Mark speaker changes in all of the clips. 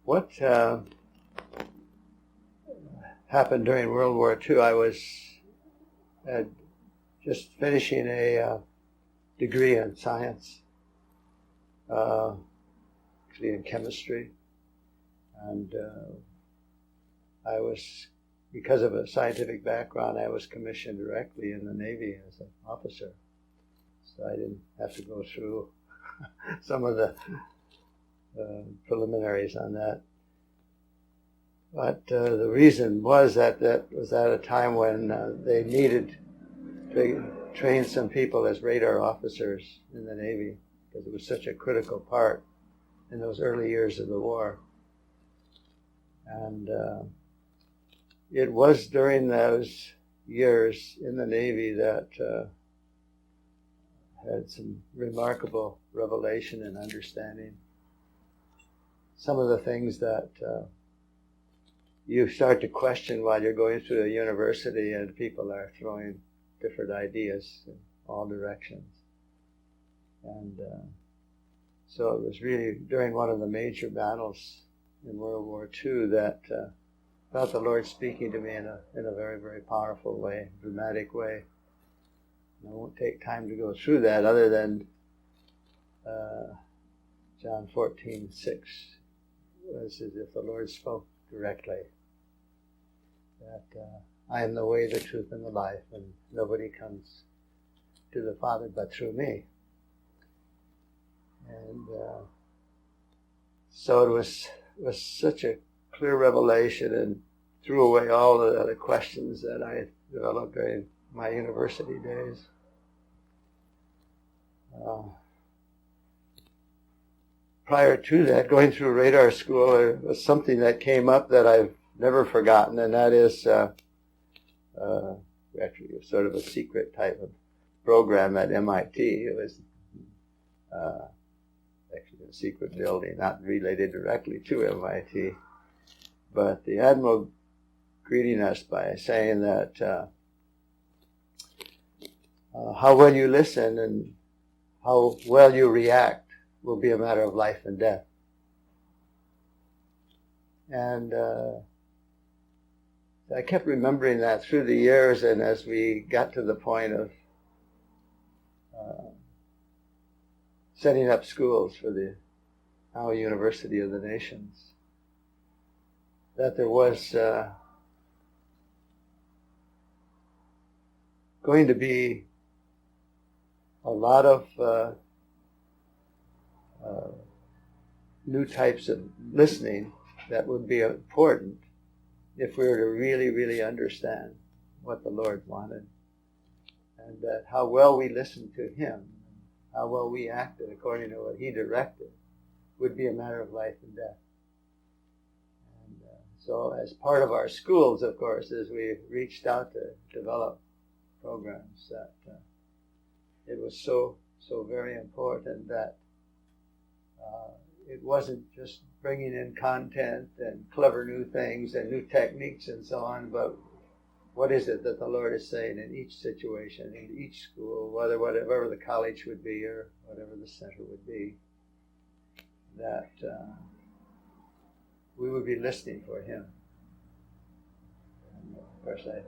Speaker 1: what happened during World War II, I was just finishing a degree in science, actually in chemistry, and I was, because of a scientific background, I was commissioned directly in the Navy as an officer, so I didn't have to go through some of the preliminaries on that. But the reason was that was at a time when they needed to train some people as radar officers in the Navy, because it was such a critical part in those early years of the war. And it was during those years in the Navy that had some remarkable revelation and understanding. Some of the things that you start to question while you're going through a university and people are throwing different ideas in all directions. And so it was really during one of the major battles in World War II that I felt the Lord speaking to me in a very, very powerful way, dramatic way. And I won't take time to go through that other than John 14:6 was as if the Lord spoke directly. That I am the way, the truth, and the life, and nobody comes to the Father but through me. And so it was such a clear revelation, and threw away all the other questions that I had developed during my university days. Prior to that, going through radar school, there was something that came up that I've never forgotten, and that is actually sort of a secret type of program at MIT. It was actually a secret building, not related directly to MIT, but the Admiral greeting us by saying that how well you listen and how well you react will be a matter of life and death. And I kept remembering that through the years, and as we got to the point of setting up schools for the now University of the Nations, that there was going to be a lot of new types of listening that would be important if we were to really, really understand what the Lord wanted, and that how well we listened to Him, how well we acted according to what He directed, would be a matter of life and death. And so as part of our schools, of course, as we reached out to develop programs, that it was so very important that it wasn't just bringing in content and clever new things and new techniques and so on, but what is it that the Lord is saying in each situation, in each school, whatever the college would be or whatever the center would be, that we would be listening for Him. And of course, I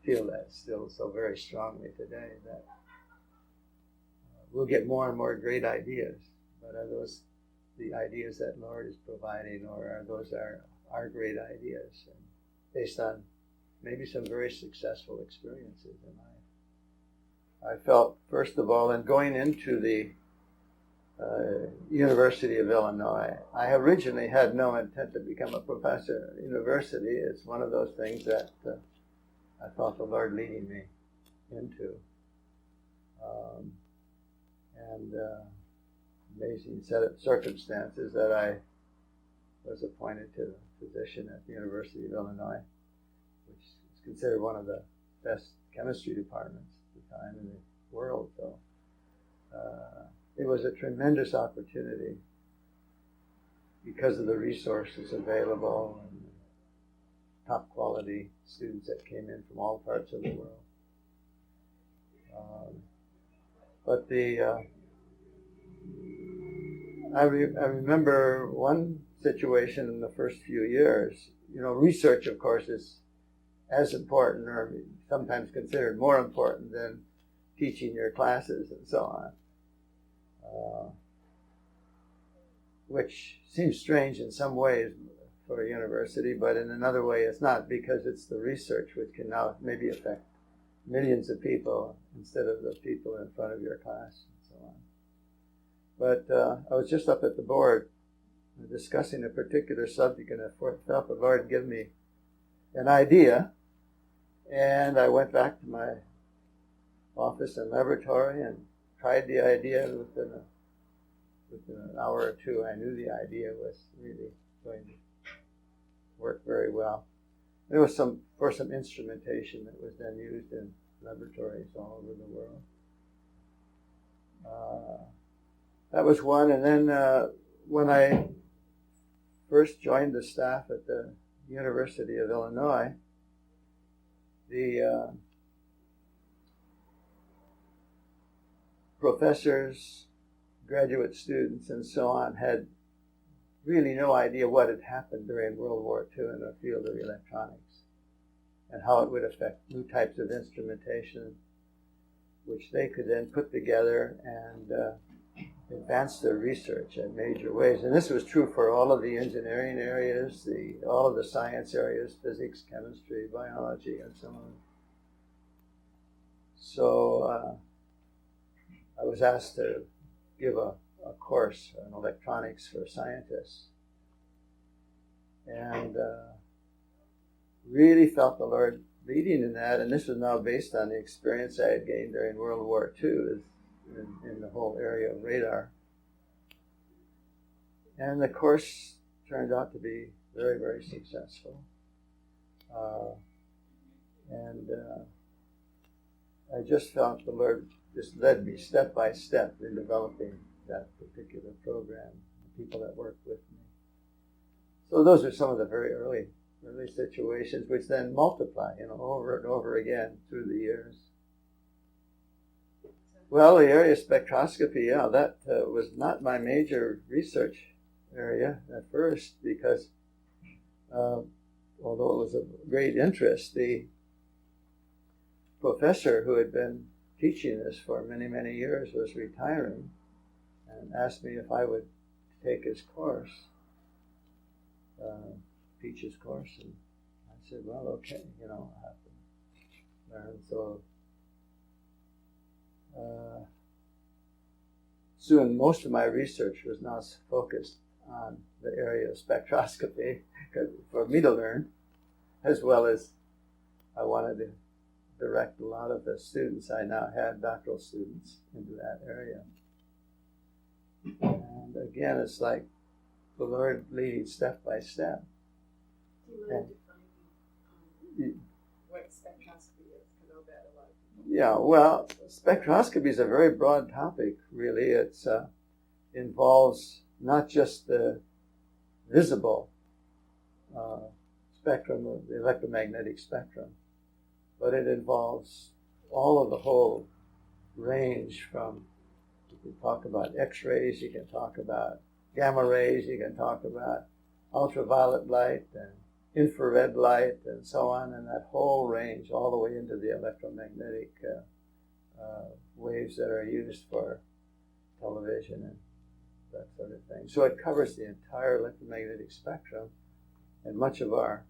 Speaker 1: feel that still so very strongly today, that we'll get more and more great ideas, but are those the ideas that Lord is providing, or are those our great ideas, and based on maybe some very successful experiences in life? I felt, first of all, in going into the University of Illinois, I originally had no intent to become a professor. University is one of those things that I felt the Lord leading me into. And amazing set of circumstances that I was appointed to the position at the University of Illinois, which is considered one of the best chemistry departments at the time in the world. So it was a tremendous opportunity because of the resources available and top quality students that came in from all parts of the world. But I remember one situation in the first few years. Research, of course, is as important, or sometimes considered more important than teaching your classes and so on. Which seems strange in some ways for a university, but in another way it's not, because it's the research which can now maybe affect millions of people instead of the people in front of your class and so on. But I was just up at the board discussing a particular subject, and I felt the Lord give me an idea, and I went back to my office and laboratory and tried the idea. Within an hour or two, I knew the idea was really going to work very well. There was for some instrumentation that was then used in laboratories all over the world. That was one. And then when I first joined the staff at the University of Illinois, the professors, graduate students, and so on had really no idea what had happened during World War II in the field of electronics and how it would affect new types of instrumentation, which they could then put together and advance their research in major ways. And this was true for all of the engineering areas, all of the science areas, physics, chemistry, biology, and so on. So I was asked to give a course on electronics for scientists, and really felt the Lord leading in that. And this was now based on the experience I had gained during World War II in the whole area of radar. And the course turned out to be very, very successful. I just felt the Lord just led me step by step in developing that particular program, the people that worked with me. So those are some of the very early situations, which then multiply, over and over again through the years. Well, the area of spectroscopy, that was not my major research area at first, because although it was of great interest, the professor who had been teaching this for many, many years was retiring and asked me if I would take his course, teach his course. And I said, well, okay, I'll have to learn. So soon most of my research was now focused on the area of spectroscopy for me to learn, as well as I wanted to direct a lot of the students I now had, doctoral students, into that area. And again, it's like the Lord leading step by step.
Speaker 2: Do you mind defining what spectroscopy is? I know that a lot of people.
Speaker 1: Yeah, well, spectroscopy is a very broad topic, really. It involves not just the visible spectrum, the electromagnetic spectrum, but it involves all of the whole range from, you can talk about X-rays, you can talk about gamma rays, you can talk about ultraviolet light and infrared light and so on, and that whole range all the way into the electromagnetic waves that are used for television and that sort of thing. So it covers the entire electromagnetic spectrum, and much of our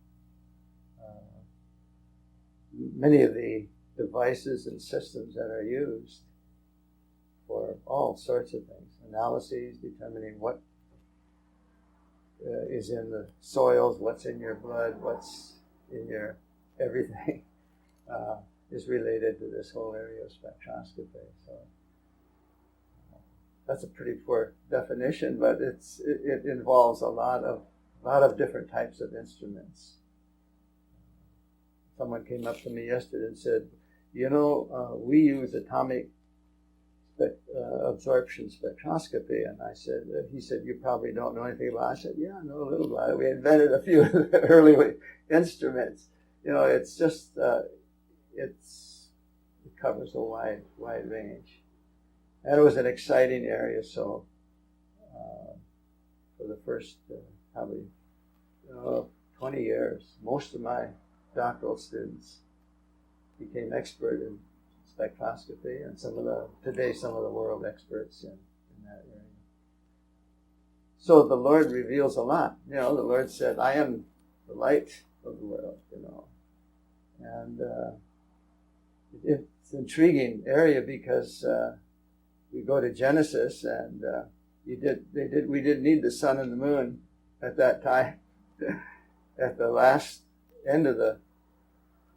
Speaker 1: many of the devices and systems that are used for all sorts of things, analyses, determining what is in the soils, what's in your blood, what's in your everything, is related to this whole area of spectroscopy. So that's a pretty poor definition, but it involves a lot of different types of instruments. Someone came up to me yesterday and said, we use atomic absorption spectroscopy. And I said, he said, you probably don't know anything about it. I said, yeah, I know a little about it. We invented a few of the early instruments. It's just, it covers a wide range. And it was an exciting area. So for the first probably 20 years. Most of my doctoral students became expert in spectroscopy, and some of the world experts in that area. So the Lord reveals a lot. The Lord said, I am the light of the world, And it's an intriguing area because we go to Genesis, and we didn't need the sun and the moon at that time. At the end of the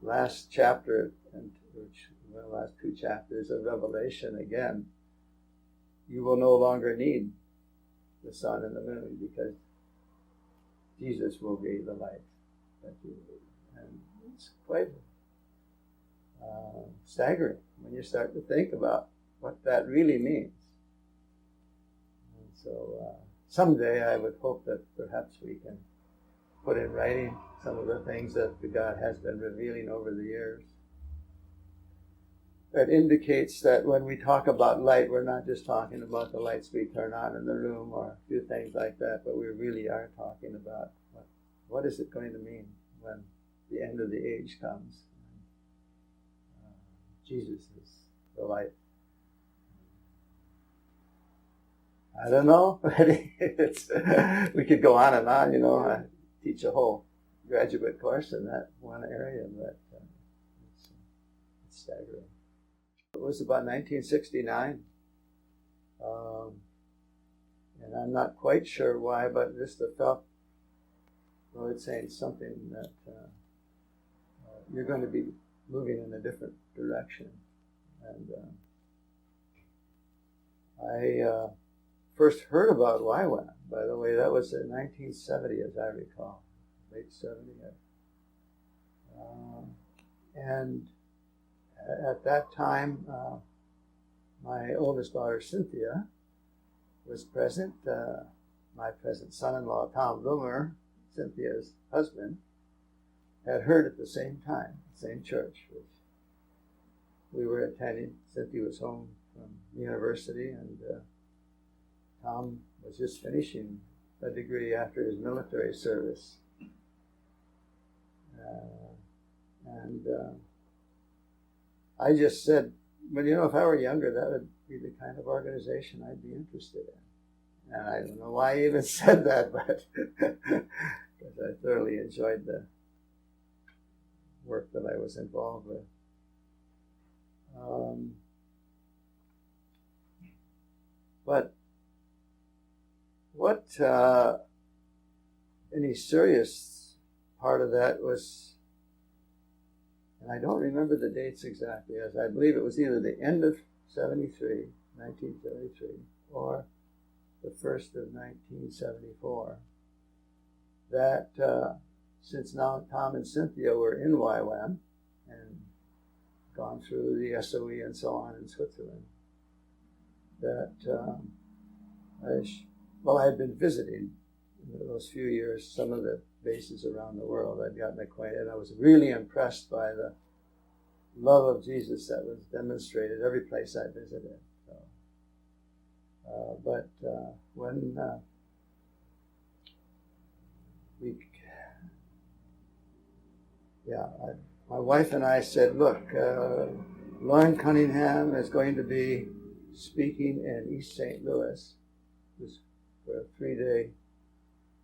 Speaker 1: last chapter, the last 2 chapters of Revelation, again, you will no longer need the sun and the moon because Jesus will be the light that you need. And it's quite staggering when you start to think about what that really means. And so someday I would hope that perhaps we can put in writing some of the things that God has been revealing over the years. That indicates that when we talk about light, we're not just talking about the lights we turn on in the room or a few things like that, but we really are talking about what is it going to mean when the end of the age comes. Jesus is the light. I don't know. We could go on and on, I teach a whole graduate course in that one area, but it's staggering. It was about 1969, and I'm not quite sure why, but just felt the Lord saying something that you're going to be moving in a different direction. And I first heard about YWAM, by the way. That was in 1970, as I recall, late 70. And at that time, my oldest daughter, Cynthia, was present. My present son-in-law, Tom Bloomer, Cynthia's husband, had heard at the same time, the same church, which we were attending. Cynthia was home from university, and Tom was just finishing a degree after his military service. I just said, well, if I were younger, that would be the kind of organization I'd be interested in. And I don't know why I even said that, but because I thoroughly enjoyed the work that I was involved with. But what any serious part of that was, and I don't remember the dates exactly, as I believe it was either the end of 1973, or the first of 1974, that since now Tom and Cynthia were in YWAM and gone through the SOE and so on in Switzerland, that I had been visiting in those few years some of the bases around the world. I'd gotten acquainted. I was really impressed by the love of Jesus that was demonstrated every place I visited. But when my wife and I said, look, Lauren Cunningham is going to be speaking in East St. Louis for a 3-day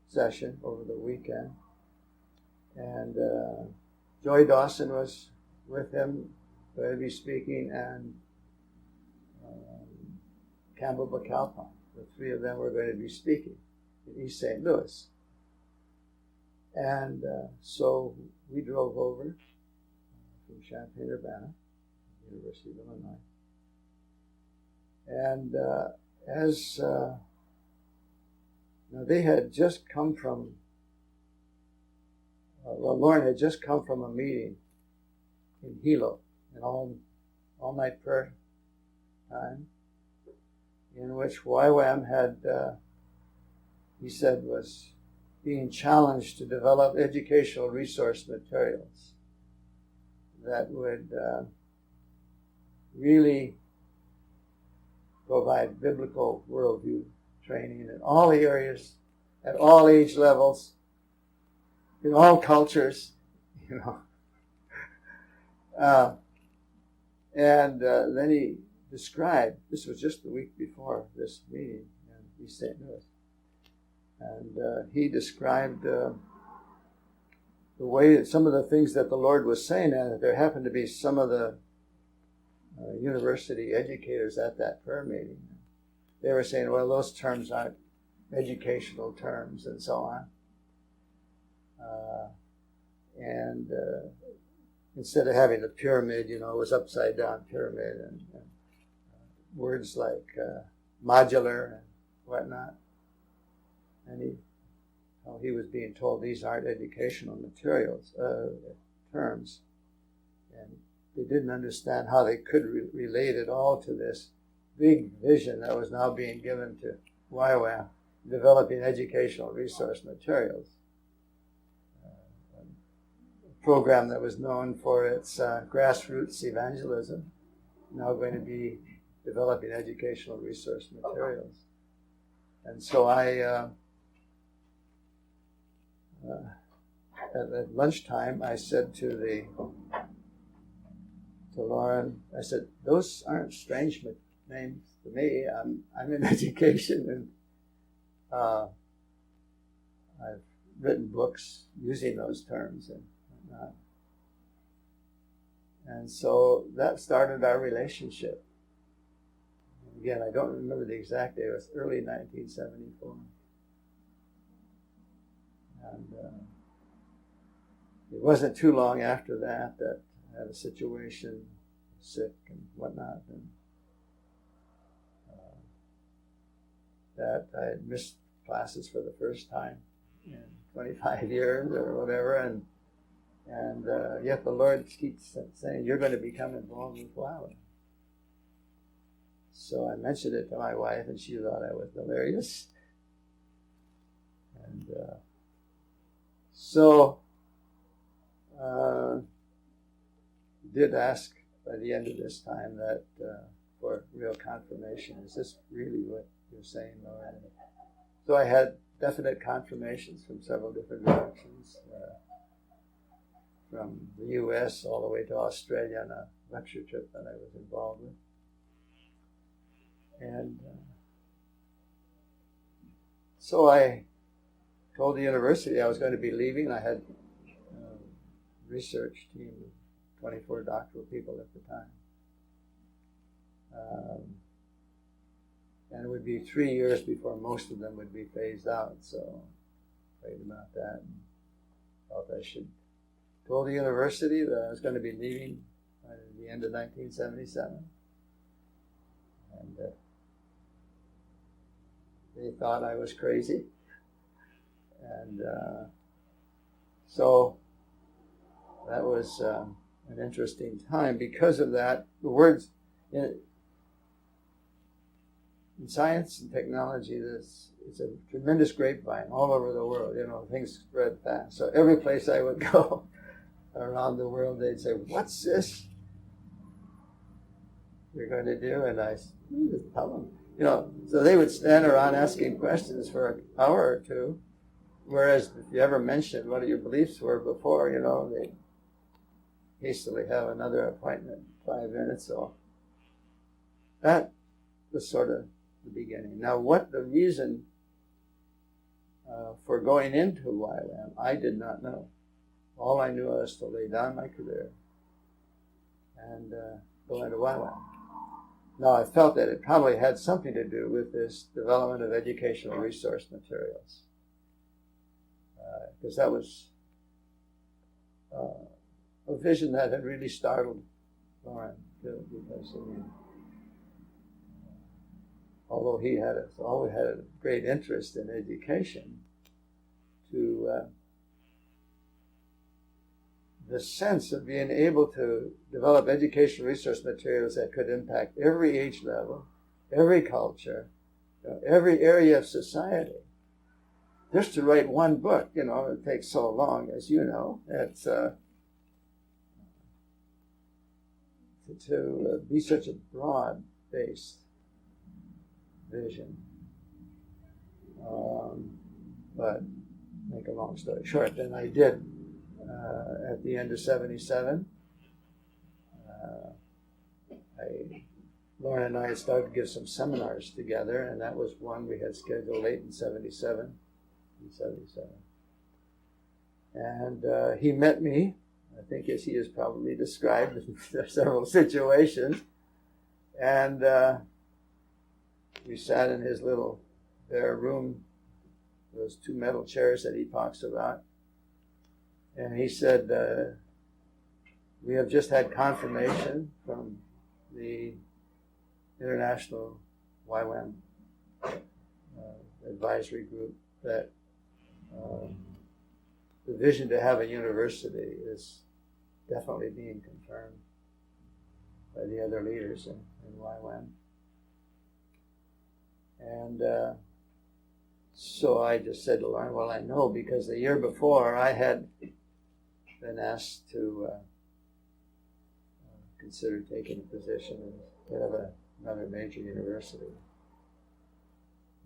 Speaker 1: session over the weekend. And Joy Dawson was with him, going to be speaking, and Campbell McAlpine. The 3 of them were going to be speaking in East St. Louis. And so we drove over from Champaign-Urbana, University of Illinois. And they had just come from, Lauren had just come from a meeting in Hilo, an all-night prayer time, in which YWAM had, he said, was being challenged to develop educational resource materials that would really provide biblical worldview training in all the areas at all age levels, in all cultures, you know. Then he described, this was just the week before this meeting in East St. Louis, and he described the way that some of the things that the Lord was saying, and there happened to be some of the university educators at that prayer meeting. They were saying, well, those terms aren't educational terms and so on. Instead of having the pyramid, it was upside down pyramid, and words like modular and whatnot. And he was being told these aren't educational materials, terms. And they didn't understand how they could relate it all to this big vision that was now being given to YWAM, developing educational resource materials. A program that was known for its grassroots evangelism, now going to be developing educational resource materials. And so I, at lunchtime, I said to Lauren, I said, those aren't strange names to me. I'm in education, and I've written books using those terms and whatnot. And so that started our relationship. Again, I don't remember the exact day. It was early 1974. And it wasn't too long after that I had a situation, sick and whatnot, and that I had missed classes for the first time in 25 years or whatever, and yet the Lord keeps saying, you're going to become involved with YWAM. So I mentioned it to my wife, and she thought I was delirious. And so did ask by the end of this time that for real confirmation, is this really what you're saying, Lord? So I had definite confirmations from several different directions, from the U.S. all the way to Australia on a lecture trip that I was involved with. And so I told the university I was going to be leaving. I had a research team of 24 doctoral people at the time. And it would be 3 years before most of them would be phased out. So I prayed about that and felt I should. Told the university that I was going to be leaving by the end of 1977. And they thought I was crazy. And so that was an interesting time. Because of that, the words in science and technology, it's a tremendous grapevine all over the world. Things spread fast. So every place I would go around the world, they'd say, what's this you're going to do? And I just tell them. So they would stand around asking questions for an hour or two, whereas if you ever mentioned what your beliefs were before, they'd hastily have another appointment in 5 minutes. So that was sort of the beginning. Now, what the reason for going into YWAM, I did not know. All I knew was to lay down my career and go into YWAM. Now, I felt that it probably had something to do with this development of educational resource materials, because that was a vision that had really startled Lauren, too, because although he had always had a great interest in education, to the sense of being able to develop educational resource materials that could impact every age level, every culture, every area of society. Just to write one book, it takes so long, as you know. It's to be such a broad-based vision. But make a long story short, then I did at the end of 77. Lauren and I had started to give some seminars together, and that was one we had scheduled late in 77. And he met me, I think as he has probably described in several situations, and we sat in his little bare room, those two metal chairs that he talks about, and he said, we have just had confirmation from the International YWAM advisory group that the vision to have a university is definitely being confirmed by the other leaders in YWAM. And so I just said to Lauren, well, I know, because the year before I had been asked to consider taking a position in head of another major university.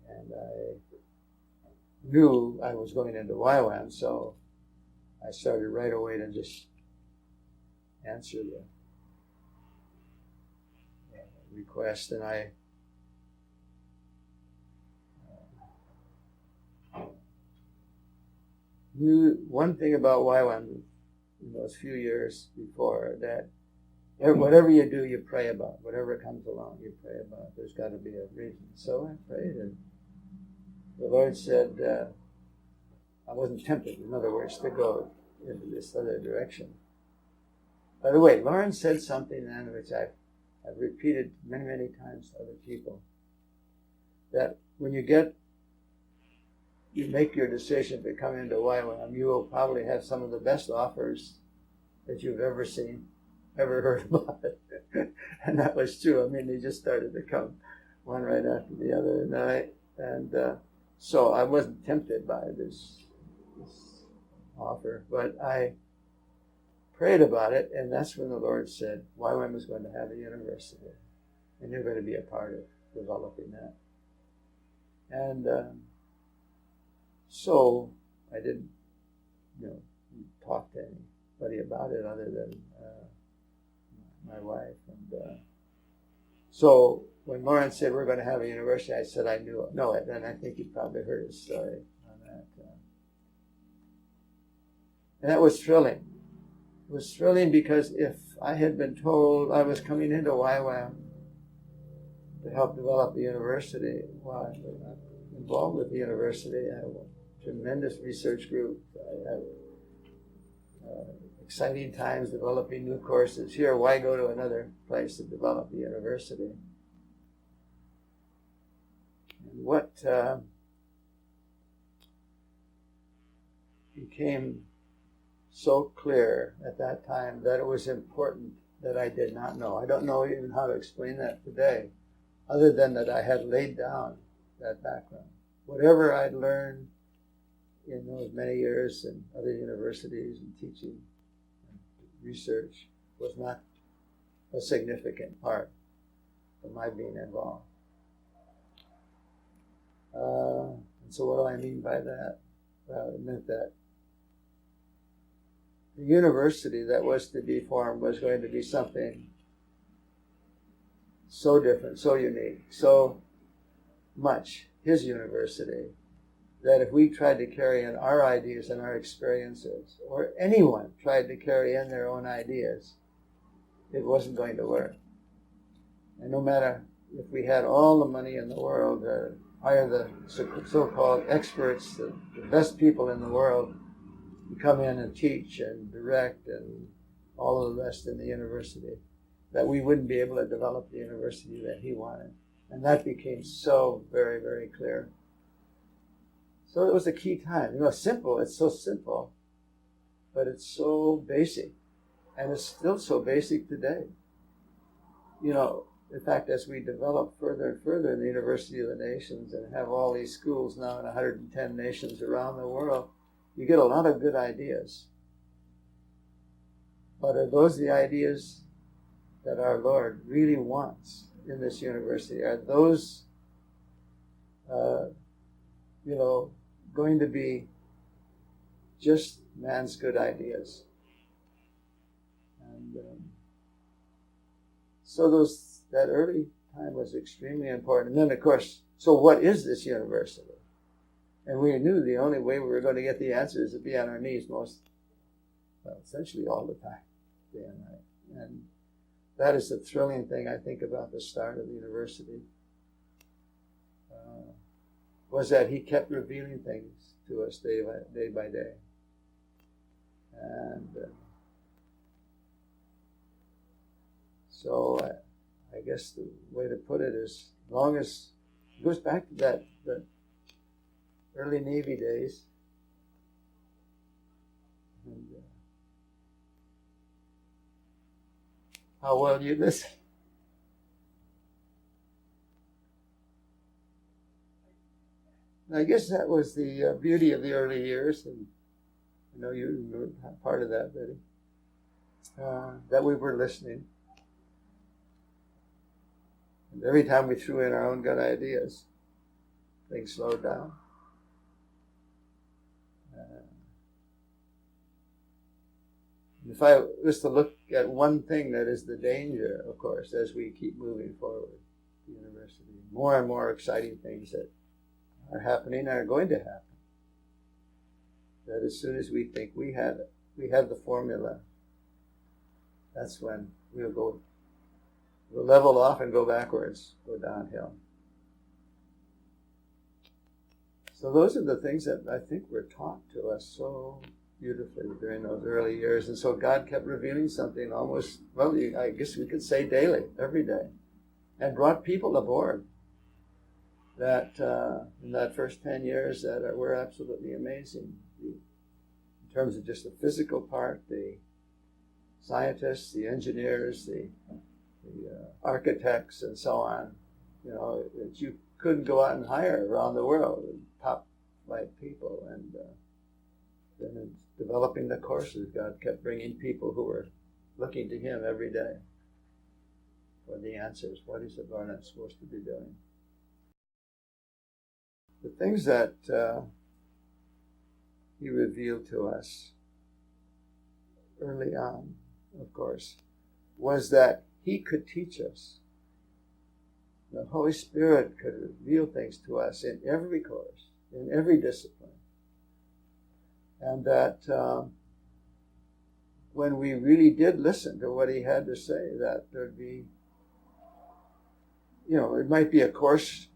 Speaker 1: And I knew I was going into YWAM, so I started right away to just answer the request. And I knew one thing about YWAM in those few years before, that whatever you do, you pray about. Whatever comes along, you pray about. There's got to be a reason. So I prayed, and the Lord said, I wasn't tempted, in other words, to go into this other direction. By the way, Lauren said something then which I've repeated many, many times to other people, that when you make your decision to come into YWAM, you will probably have some of the best offers that you've ever seen, ever heard about it. And that was true. I mean, they just started to come one right after the other. And so I wasn't tempted by this offer, but I prayed about it, and that's when the Lord said, YWAM is going to have a university, and you're going to be a part of developing that. And so I didn't, talk to anybody about it other than my wife. And so when Lauren said we're going to have a university, I said I know it, and I think you probably heard his story on that. And that was thrilling. It was thrilling because if I had been told I was coming into YWAM to help develop the university, well, I'm involved with the university. I have a tremendous research group. I have exciting times developing new courses. Here, why go to another place to develop the university? And what became so clear at that time that it was important that I did not know. I don't know even how to explain that today, other than that I had laid down that background. Whatever I'd learned in those many years in other universities and teaching and research was not a significant part of my being involved. And so what do I mean by that? Well, it meant that the university that was to be formed was going to be something so different, so unique, so much his university, that if we tried to carry in our ideas and our experiences, or anyone tried to carry in their own ideas, it wasn't going to work. And no matter if we had all the money in the world, hire the so-called experts, the best people in the world, to come in and teach and direct and all of the rest in the university, that we wouldn't be able to develop the university that he wanted. And that became so very, very clear. So it was a key time. Simple, it's so simple, but it's so basic. And it's still so basic today. In fact, as we develop further and further in the University of the Nations and have all these schools now in 110 nations around the world, you get a lot of good ideas. But are those the ideas that our Lord really wants in this university? Are those, going to be just man's good ideas. And so that early time was extremely important. And then, of course, so what is this university? And we knew the only way we were going to get the answer is to be on our knees essentially all the time, day and night. And that is the thrilling thing, I think, about the start of the university, was that he kept revealing things to us day by day. And so I guess the way to put it is, as long as it goes back to the early Navy days, and how well you listen. I guess that was the beauty of the early years, and I know you were part of that, Betty, that we were listening. And every time we threw in our own good ideas, things slowed down. If I was to look at one thing that is the danger, of course, as we keep moving forward, the university, more and more exciting things that are happening and are going to happen. That as soon as we think we have the formula, that's when we'll level off and go backwards, go downhill. So those are the things that I think were taught to us so beautifully during those early years. And so God kept revealing something almost, I guess we could say daily, every day, and brought people aboard that in that first 10 years that were absolutely amazing. In terms of just the physical part, the scientists, the engineers, the architects, and so on, that you couldn't go out and hire around the world, top flight people. And then in developing the courses, God kept bringing people who were looking to Him every day for the answers. What is the Barnet supposed to be doing? The things that He revealed to us early on, of course, was that He could teach us. The Holy Spirit could reveal things to us in every course, in every discipline. And that when we really did listen to what He had to say, that there'd be, it might be a course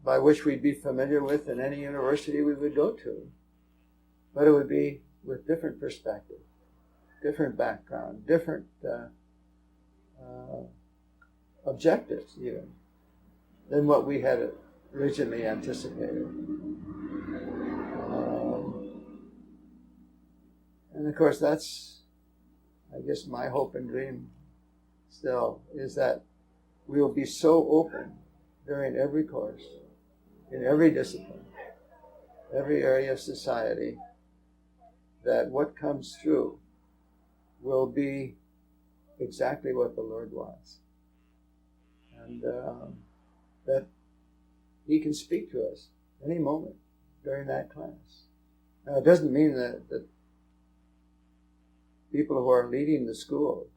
Speaker 1: by which we'd be familiar with in any university we would go to, but it would be with different perspective, different background, different objectives even than what we had originally anticipated. And of course that's, I guess, my hope and dream still, is that we'll be so open during every course, in every discipline, every area of society, that what comes through will be exactly what the Lord wants. And that He can speak to us any moment during that class. Now, it doesn't mean that people who are leading the school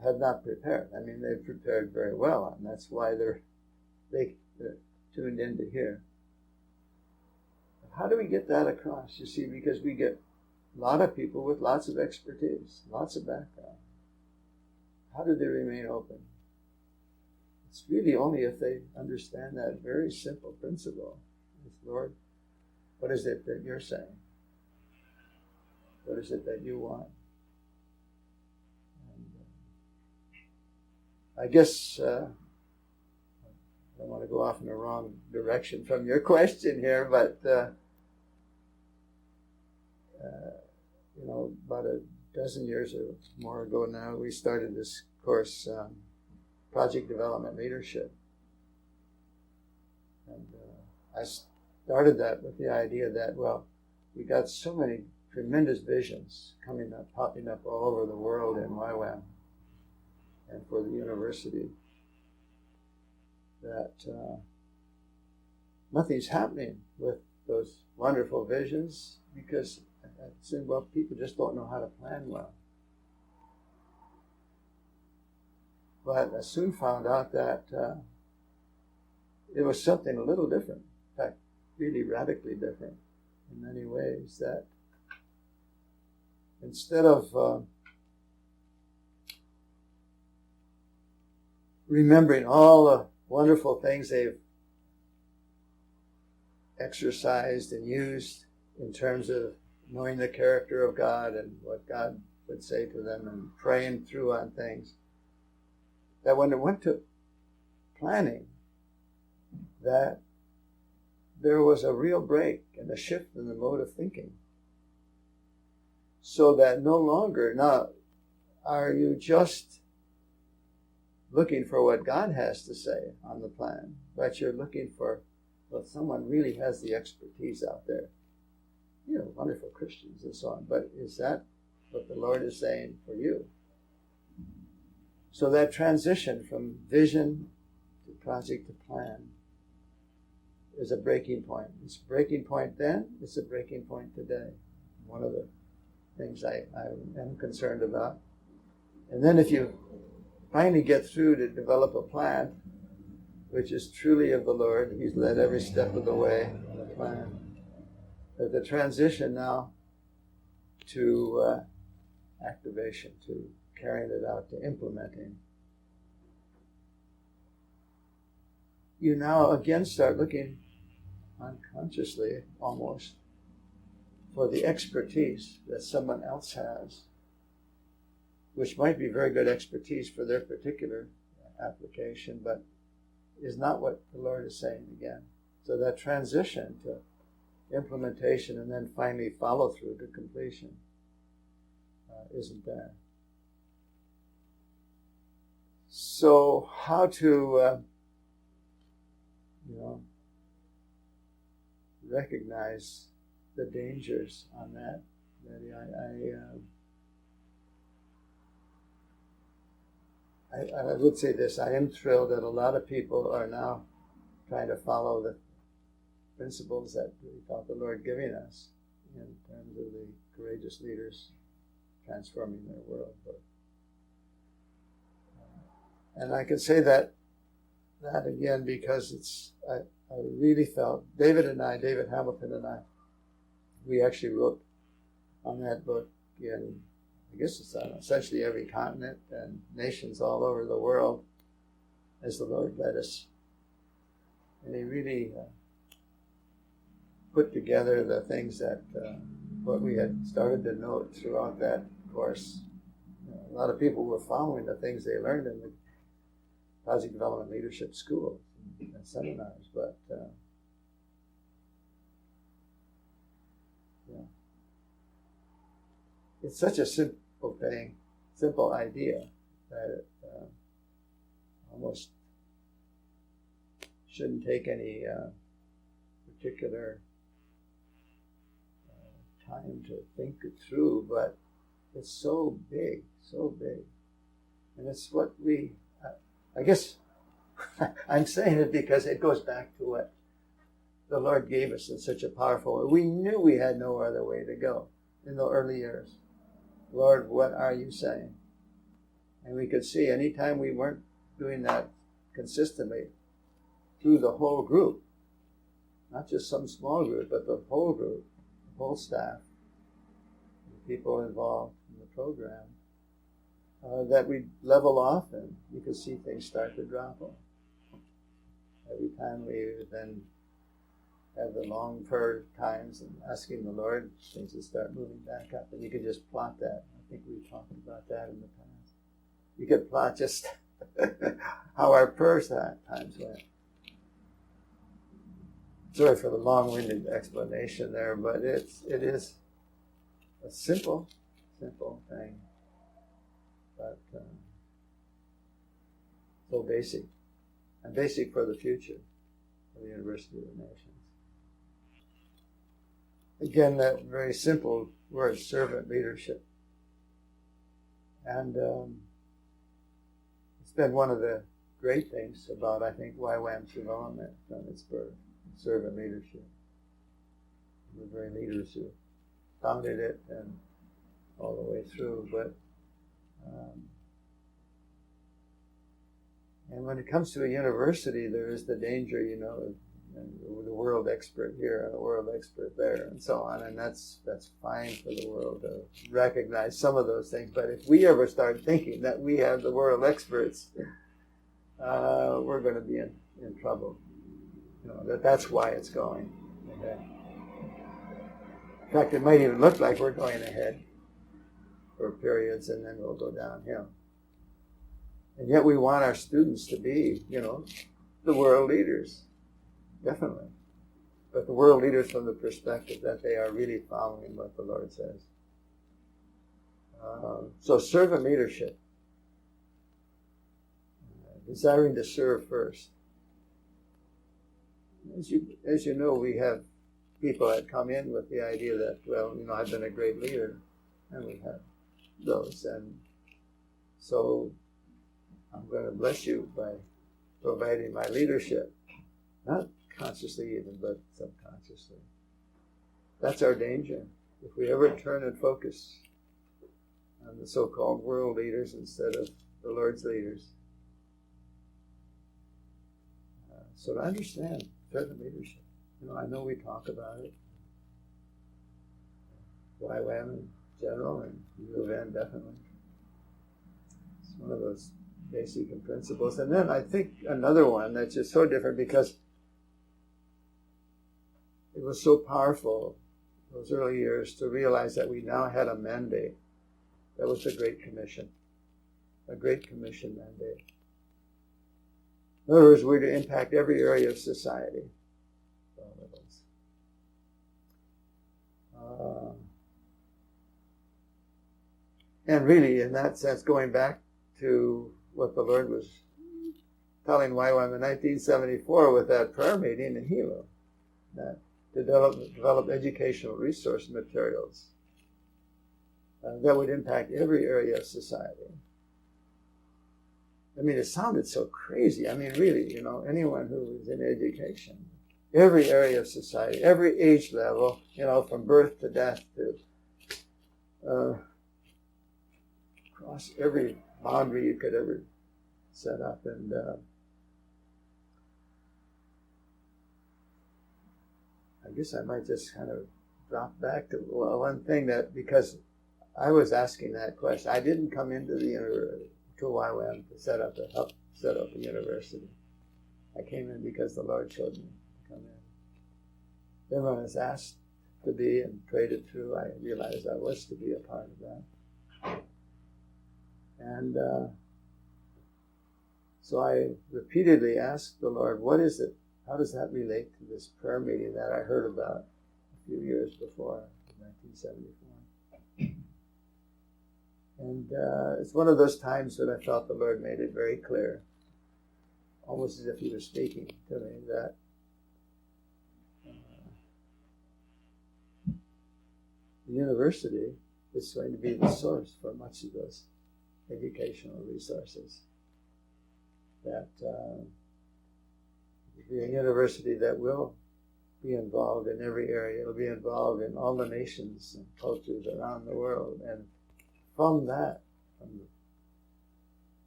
Speaker 1: have not prepared. I mean, they've prepared very well, and that's why they're tuned in to hear. How do we get that across? You see, because we get a lot of people with lots of expertise, lots of background. How do they remain open? It's really only if they understand that very simple principle. It's, Lord, what is it that You're saying? What is it that You want? And I guess I don't want to go off in the wrong direction from your question here, but about a dozen years or more ago now, we started this course, Project Development Leadership. And I started that with the idea that, we got so many tremendous visions popping up all over the world in YWAM and for the university, that nothing's happening with those wonderful visions because I said, well, people just don't know how to plan well. But I soon found out that it was something a little different. In fact, really radically different in many ways. That instead of remembering all the wonderful things they've exercised and used in terms of knowing the character of God and what God would say to them and praying through on things, that when it went to planning, that there was a real break and a shift in the mode of thinking. So that no longer now are you just looking for what God has to say on the plan, but you're looking for, well, someone really has the expertise out there. You know, wonderful Christians and so on, but is that what the Lord is saying for you? So that transition from vision to project to plan is a breaking point. It's a breaking point then, it's a breaking point today. One of the things I am concerned about. And then if you finally get through to develop a plan, which is truly of the Lord, He's led every step of the way in the plan. But the transition now to activation, to carrying it out, to implementing. You now again start looking unconsciously almost for the expertise that someone else has, which might be very good expertise for their particular application, but is not what the Lord is saying again. So that transition to implementation and then finally follow through to completion isn't there. So how to recognize the dangers on that? I would say this, I am thrilled that a lot of people are now trying to follow the principles that we felt the Lord giving us in terms of the courageous leaders transforming their world. And I can say that again because I really felt, David Hamilton and I, we actually wrote on that book in, I guess it's on essentially every continent and nations all over the world as the Lord led us. And He really put together the things that what we had started to note throughout that course. A lot of people were following the things they learned in the Project Development Leadership School and seminars, but it's such a simple thing, simple idea that it almost shouldn't take any particular time to think it through, but it's so big, and it's what we, I guess I'm saying it because it goes back to what the Lord gave us in such a powerful way. We knew we had no other way to go in the early years. Lord, what are you saying? And we could see anytime we weren't doing that consistently through the whole group, not just some small group, but the whole group, the whole staff, the people involved in the program, that we'd level off and you could see things start to drop off. Every time we would then have the long prayer times and asking the Lord, things would start moving back up, and you could just plot that. I think we talked about that in the past. You could plot just how our prayers times went. Sorry for the long-winded explanation there, but it is a simple thing, but so basic, and basic for the future of the University of the Nations. Again, that very simple word, servant leadership. And it's been one of the great things about, I think, YWAM's development from its birth, servant leadership. the very leaders who founded it and all the way through. But and when it comes to a university, there is the danger, with a world expert here and a world expert there and so on, and that's fine for the world to recognize some of those things. But if we ever start thinking that we have the world experts, we're going to be in trouble. That's why it's going ahead. In fact, it might even look like we're going ahead for periods, and then we'll go downhill. And yet we want our students to be, the world leaders, definitely. But the world leaders from the perspective that they are really following what the Lord says. So servant leadership. Desiring to serve first. As you know, we have people that come in with the idea that, I've been a great leader, and we have those. And so I'm going to bless you by providing my leadership. Not consciously even, but subconsciously. That's our danger. If we ever turn and focus on the so-called world leaders instead of the Lord's leaders. So to understand servant leadership, I know we talk about it. YWAM in general and UofN definitely. It's one of those basic principles. And then I think another one that's just so different because it was so powerful those early years to realize that we now had a mandate. That was the Great Commission. A Great Commission mandate. In other words, we're to impact every area of society. And really, in that sense, going back to what the Lord was telling YWAM in 1974 with that prayer meeting in Hilo, that to develop educational resource materials that would impact every area of society. I mean, it sounded so crazy. I mean, really, anyone who is in education, every area of society, every age level, from birth to death to cross every boundary you could ever set up. And I guess I might just kind of drop back to one thing that, because I was asking that question. I didn't come into to YWAM to help set up a university. I came in because the Lord showed me to come in. Then when I was asked to be and prayed it through, I realized I was to be a part of that. And so I repeatedly asked the Lord, what is it? How does that relate to this prayer meeting that I heard about a few years before, in 1974? And it's one of those times that I felt the Lord made it very clear, almost as if He was speaking to me, that the university is going to be the source for much of those educational resources. That it'll be a university that will be involved in every area. It'll be involved in all the nations and cultures around the world. And from the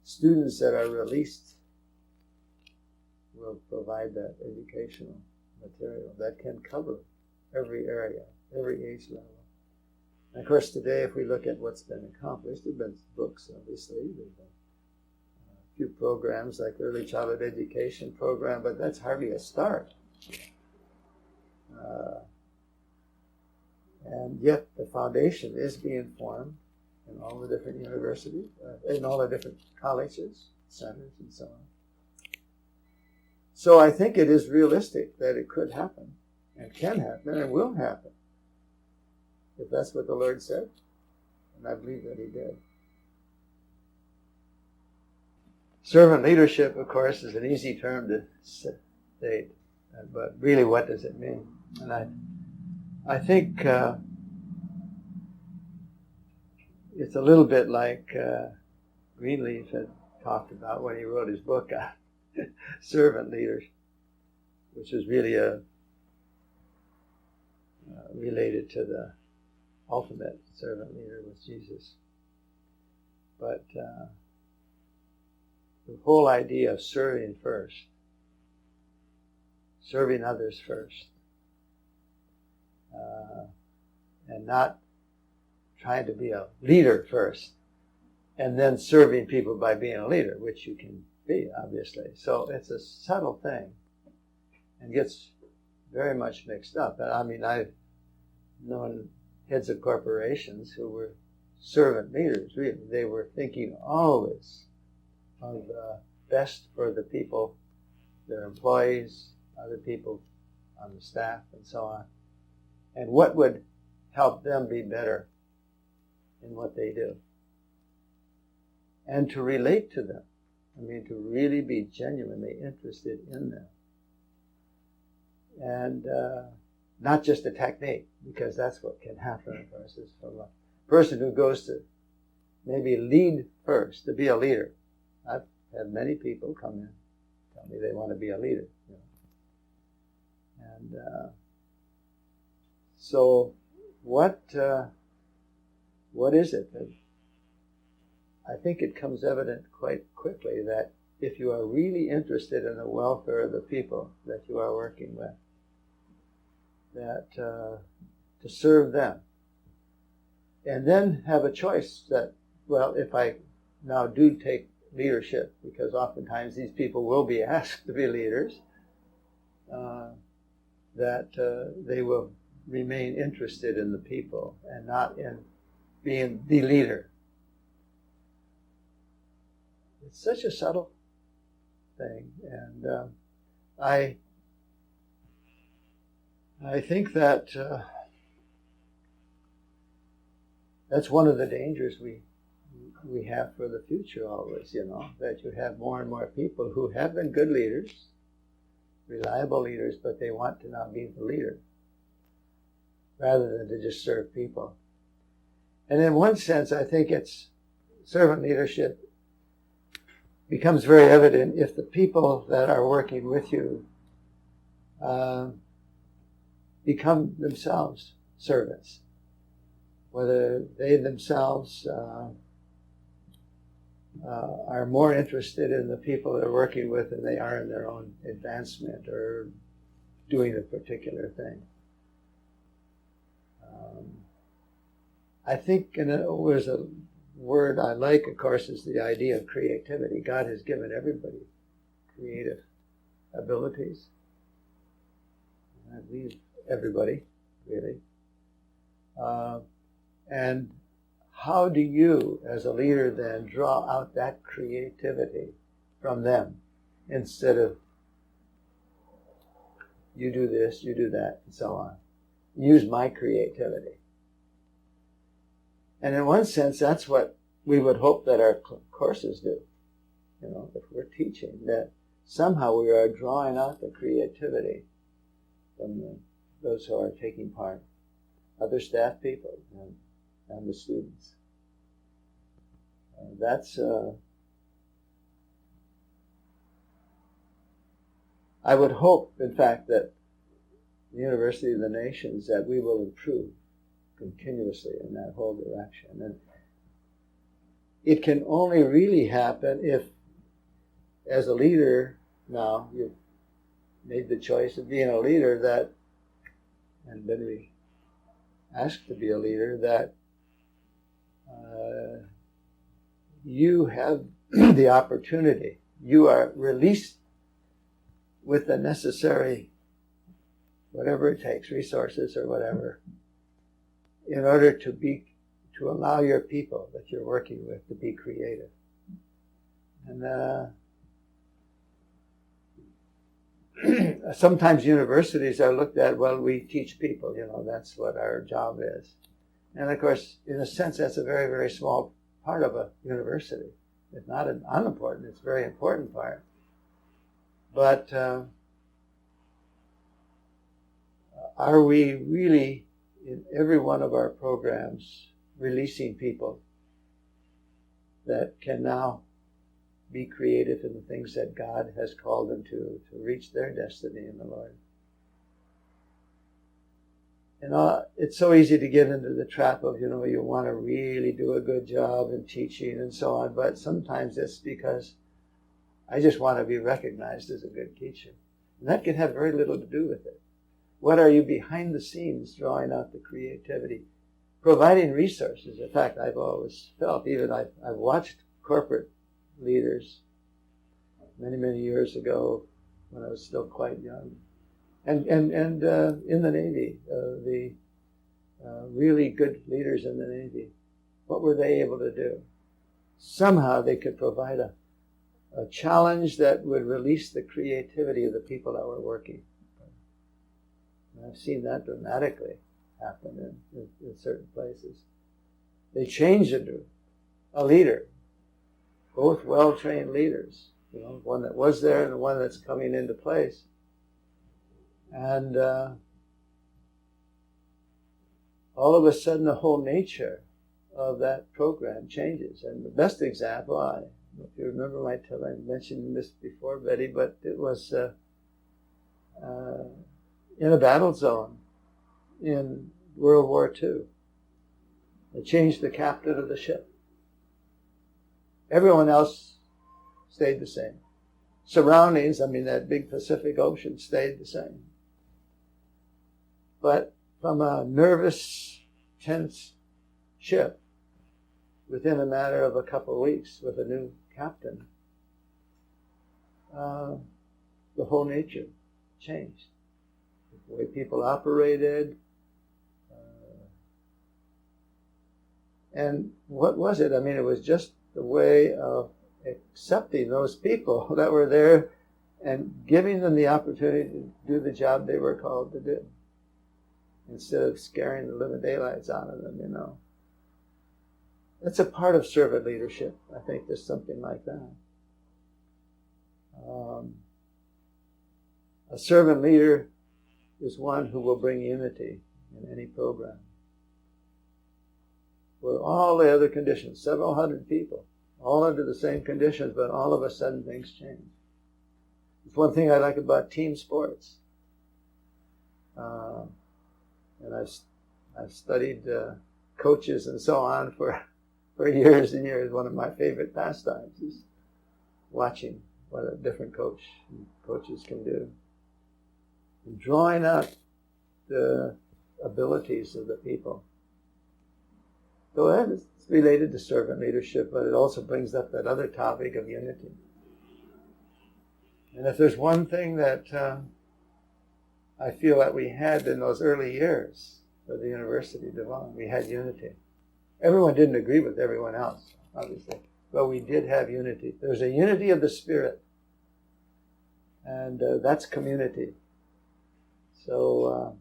Speaker 1: students that are released will provide that educational material that can cover every area, every age level. And of course, today, if we look at what's been accomplished, there have been books, obviously. There have been a few programs like Early Childhood Education Program, but that's hardly a start. And yet, the foundation is being formed in all the different universities, in all the different colleges, centers, and so on. So I think it is realistic that it could happen, and can happen, and will happen, if that's what the Lord said. And I believe that He did. Servant leadership, of course, is an easy term to state, but really, what does it mean? And I think it's a little bit like Greenleaf had talked about when he wrote his book on servant leaders, which is really related to the ultimate servant leader was Jesus. But the whole idea of serving first, serving others first, and not trying to be a leader first, and then serving people by being a leader, which you can be, obviously. So it's a subtle thing and gets very much mixed up. And I mean, I've known heads of corporations who were servant leaders, really. They were thinking always of the best for the people, their employees, other people on the staff, and so on. And what would help them be better in what they do. And to relate to them. I mean, to really be genuinely interested in them. And not just a technique, because that's what can happen, of course, is from a person who goes to maybe lead first, to be a leader. I've had many people come in, tell me they want to be a leader. You know. And so what is it that I think it comes evident quite quickly that if you are really interested in the welfare of the people that you are working with, that to serve them, and then have a choice that, well, if I now do take leadership, because oftentimes these people will be asked to be leaders, that they will remain interested in the people and not in being the leader. It's such a subtle thing, and I think that that's one of the dangers we have for the future always, you know, that you have more and more people who have been good leaders, reliable leaders, but they want to now be the leader rather than to just serve people. And in one sense, I think it's servant leadership becomes very evident if the people that are working with you become themselves servants, whether they themselves are more interested in the people they're working with than they are in their own advancement or doing a particular thing. I think, and there's a word I like, of course, is the idea of creativity. God has given everybody creative abilities. I believe everybody, really. And how do you, as a leader, then draw out that creativity from them instead of you do this, you do that, and so on? Use my creativity. And in one sense, that's what we would hope that our courses do. You know, if we're teaching, that somehow we are drawing out the creativity from those who are taking part, other staff people and the students. That's I would hope, in fact, that the University of the Nations, that we will improve continuously in that whole direction. And it can only really happen if, as a leader, now you've made the choice of being a leader, that, and then we asked to be a leader, that you have the opportunity, you are released with the necessary, whatever it takes, resources or whatever, in order to allow your people that you're working with to be creative. And sometimes universities are looked at, well, we teach people, you know, that's what our job is. And of course, in a sense, that's a very, very small part of a university. It's not an unimportant, it's a very important part. But are we really, in every one of our programs, releasing people that can now be creative in the things that God has called them to reach their destiny in the Lord? it's so easy to get into the trap of, you want to really do a good job in teaching and so on, but sometimes it's because I just want to be recognized as a good teacher. And that can have very little to do with it. What are you behind the scenes drawing out the creativity? Providing resources. In fact, I've always felt, even I've watched corporate leaders many, many years ago when I was still quite young. And in the Navy, the really good leaders in the Navy, what were they able to do? Somehow they could provide a challenge that would release the creativity of the people that were working. And I've seen that dramatically happen in certain places. They changed into a leader, both well-trained leaders, one that was there and the one that's coming into place. And all of a sudden the whole nature of that program changes. And the best example, I don't know if you remember I mentioned this before, Betty, but it was in a battle zone in World War II. They changed the captain of the ship. Everyone else stayed the same. Surroundings, that big Pacific Ocean stayed the same. But from a nervous, tense ship, within a matter of a couple of weeks with a new captain, the whole nature changed. The way people operated. And what was it? It was just the way of accepting those people that were there and giving them the opportunity to do the job they were called to do, instead of scaring the living daylights out of them, That's a part of servant leadership. I think there's something like that. A servant leader is one who will bring unity in any program. Where all the other conditions, several hundred people, all under the same conditions, but all of a sudden things change. It's one thing I like about team sports. And I've studied coaches and so on for years and years. One of my favorite pastimes is watching what a different coaches can do. And drawing out the abilities of the people. So that is related to servant leadership, but it also brings up that other topic of unity. And if there's one thing that I feel that we had in those early years of the University of Devon, we had unity. Everyone didn't agree with everyone else, obviously, but we did have unity. There's a unity of the spirit, and that's community. So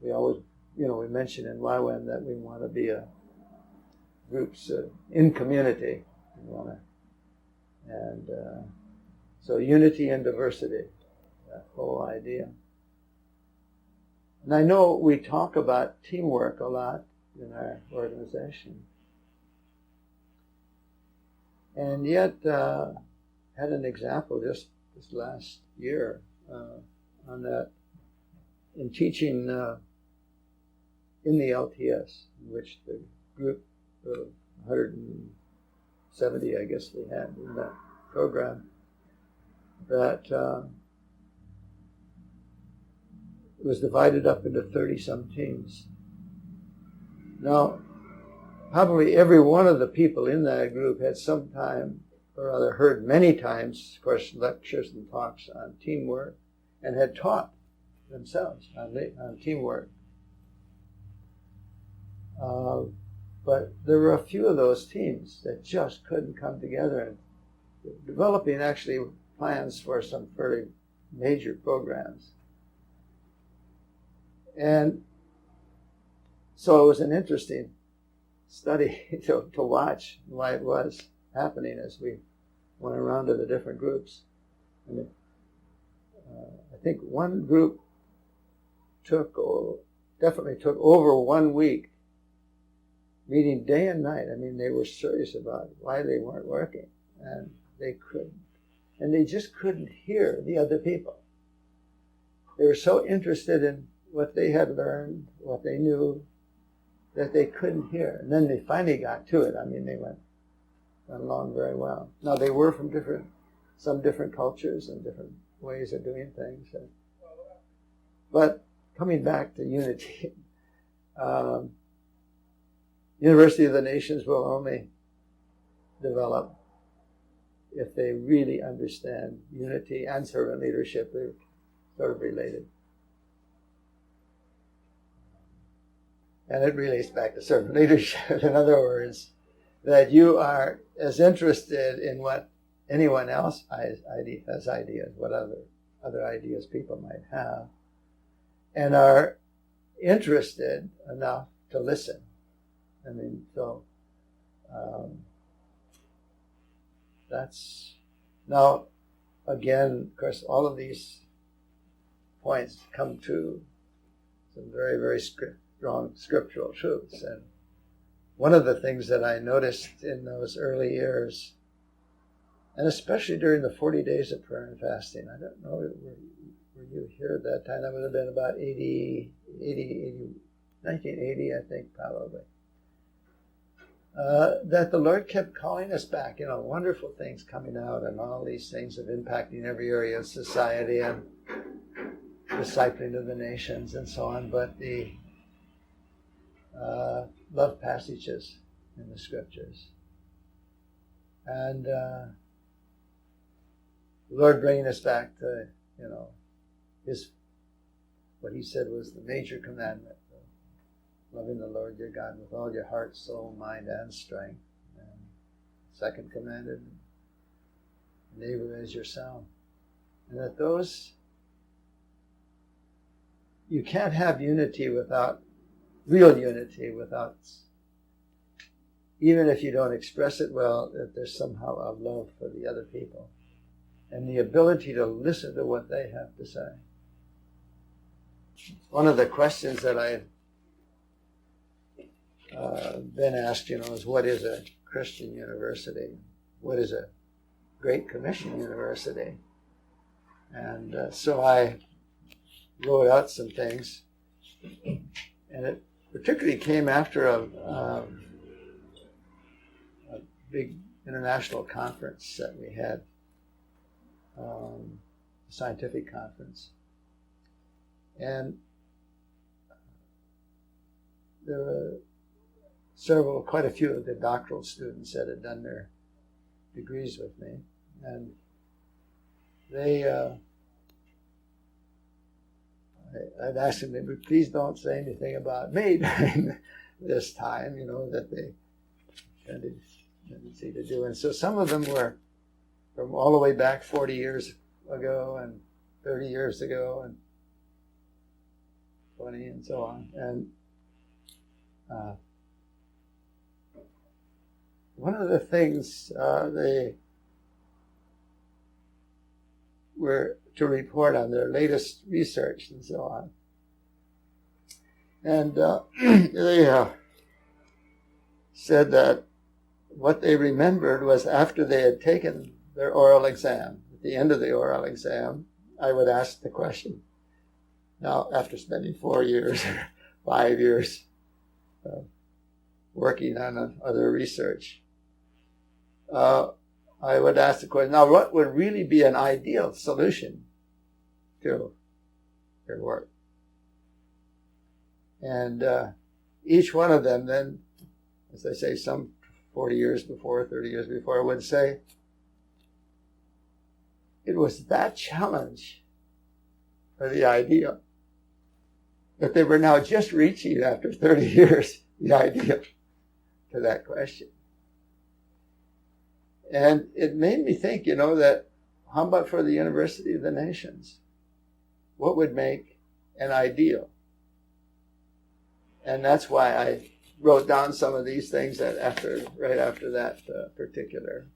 Speaker 1: we always, we mention in YWAM that we want to be groups in community. So unity and diversity, that whole idea. And I know we talk about teamwork a lot in our organization. And yet, had an example just this last year on that, in teaching in the LTS, in which the group of 170, I guess we had in that program, that was divided up into 30-some teams. Now, probably every one of the people in that group had some time or other heard many times, of course, lectures and talks on teamwork, and had taught themselves on teamwork. But there were a few of those teams that just couldn't come together, and developing actually plans for some fairly major programs. And so it was an interesting study to watch why it was happening as we went around to the different groups. I think one group definitely took over 1 week, meeting day and night. They were serious about why they weren't working, and they couldn't. And they just couldn't hear the other people. They were so interested in what they had learned, what they knew, that they couldn't hear. And then they finally got to it. I mean, they went along very well. Now, they were from some different cultures and different ways of doing things. But coming back to unity, University of the Nations will only develop if they really understand unity and servant leadership. They're sort of related. And it relates back to servant leadership. In other words, that you are as interested in what anyone else has ideas, what other ideas people might have, and are interested enough to listen. I mean, so that's now, again, of course, all of these points come to some very, very strong scriptural truths. And one of the things that I noticed in those early years, and especially during the 40 days of prayer and fasting, I don't know, were you here at that time? That would have been about 1980, I think, probably. That the Lord kept calling us back, wonderful things coming out and all these things of impacting every area of society and discipling of the nations and so on, but the love passages in the scriptures. And the Lord bringing us back to, what he said was the major commandment, loving the Lord your God with all your heart, soul, mind, and strength. And second commandment, neighbor as yourself. And that those, you can't have unity without, real unity without, even if you don't express it well, that there's somehow a love for the other people. And the ability to listen to what they have to say. One of the questions that I've been asked, is what is a Christian university? What is a Great Commission university? And so I wrote out some things, and it particularly came after a big international conference that we had, a scientific conference. And there were quite a few of the doctoral students that had done their degrees with me. And they, I'd asked them, please don't say anything about me during this time, that they had a tendency to do. And so some of them were from all the way back 40 years ago and 30 years ago and 20 and so on. And one of the things they were to report on their latest research and so on. And they said that what they remembered was after they had taken their oral exam, at the end of the oral exam, I would ask the question. Now, after spending 4 years, 5 years working on other research, I would ask the question, now what would really be an ideal solution to your work? And each one of them then, as I say, some 40 years before, 30 years before, would say, it was that challenge for the ideal that they were now just reaching after 30 years the ideal to that question. And it made me think, that how about for the University of the Nations? What would make an ideal? And that's why I wrote down some of these things that right after that particular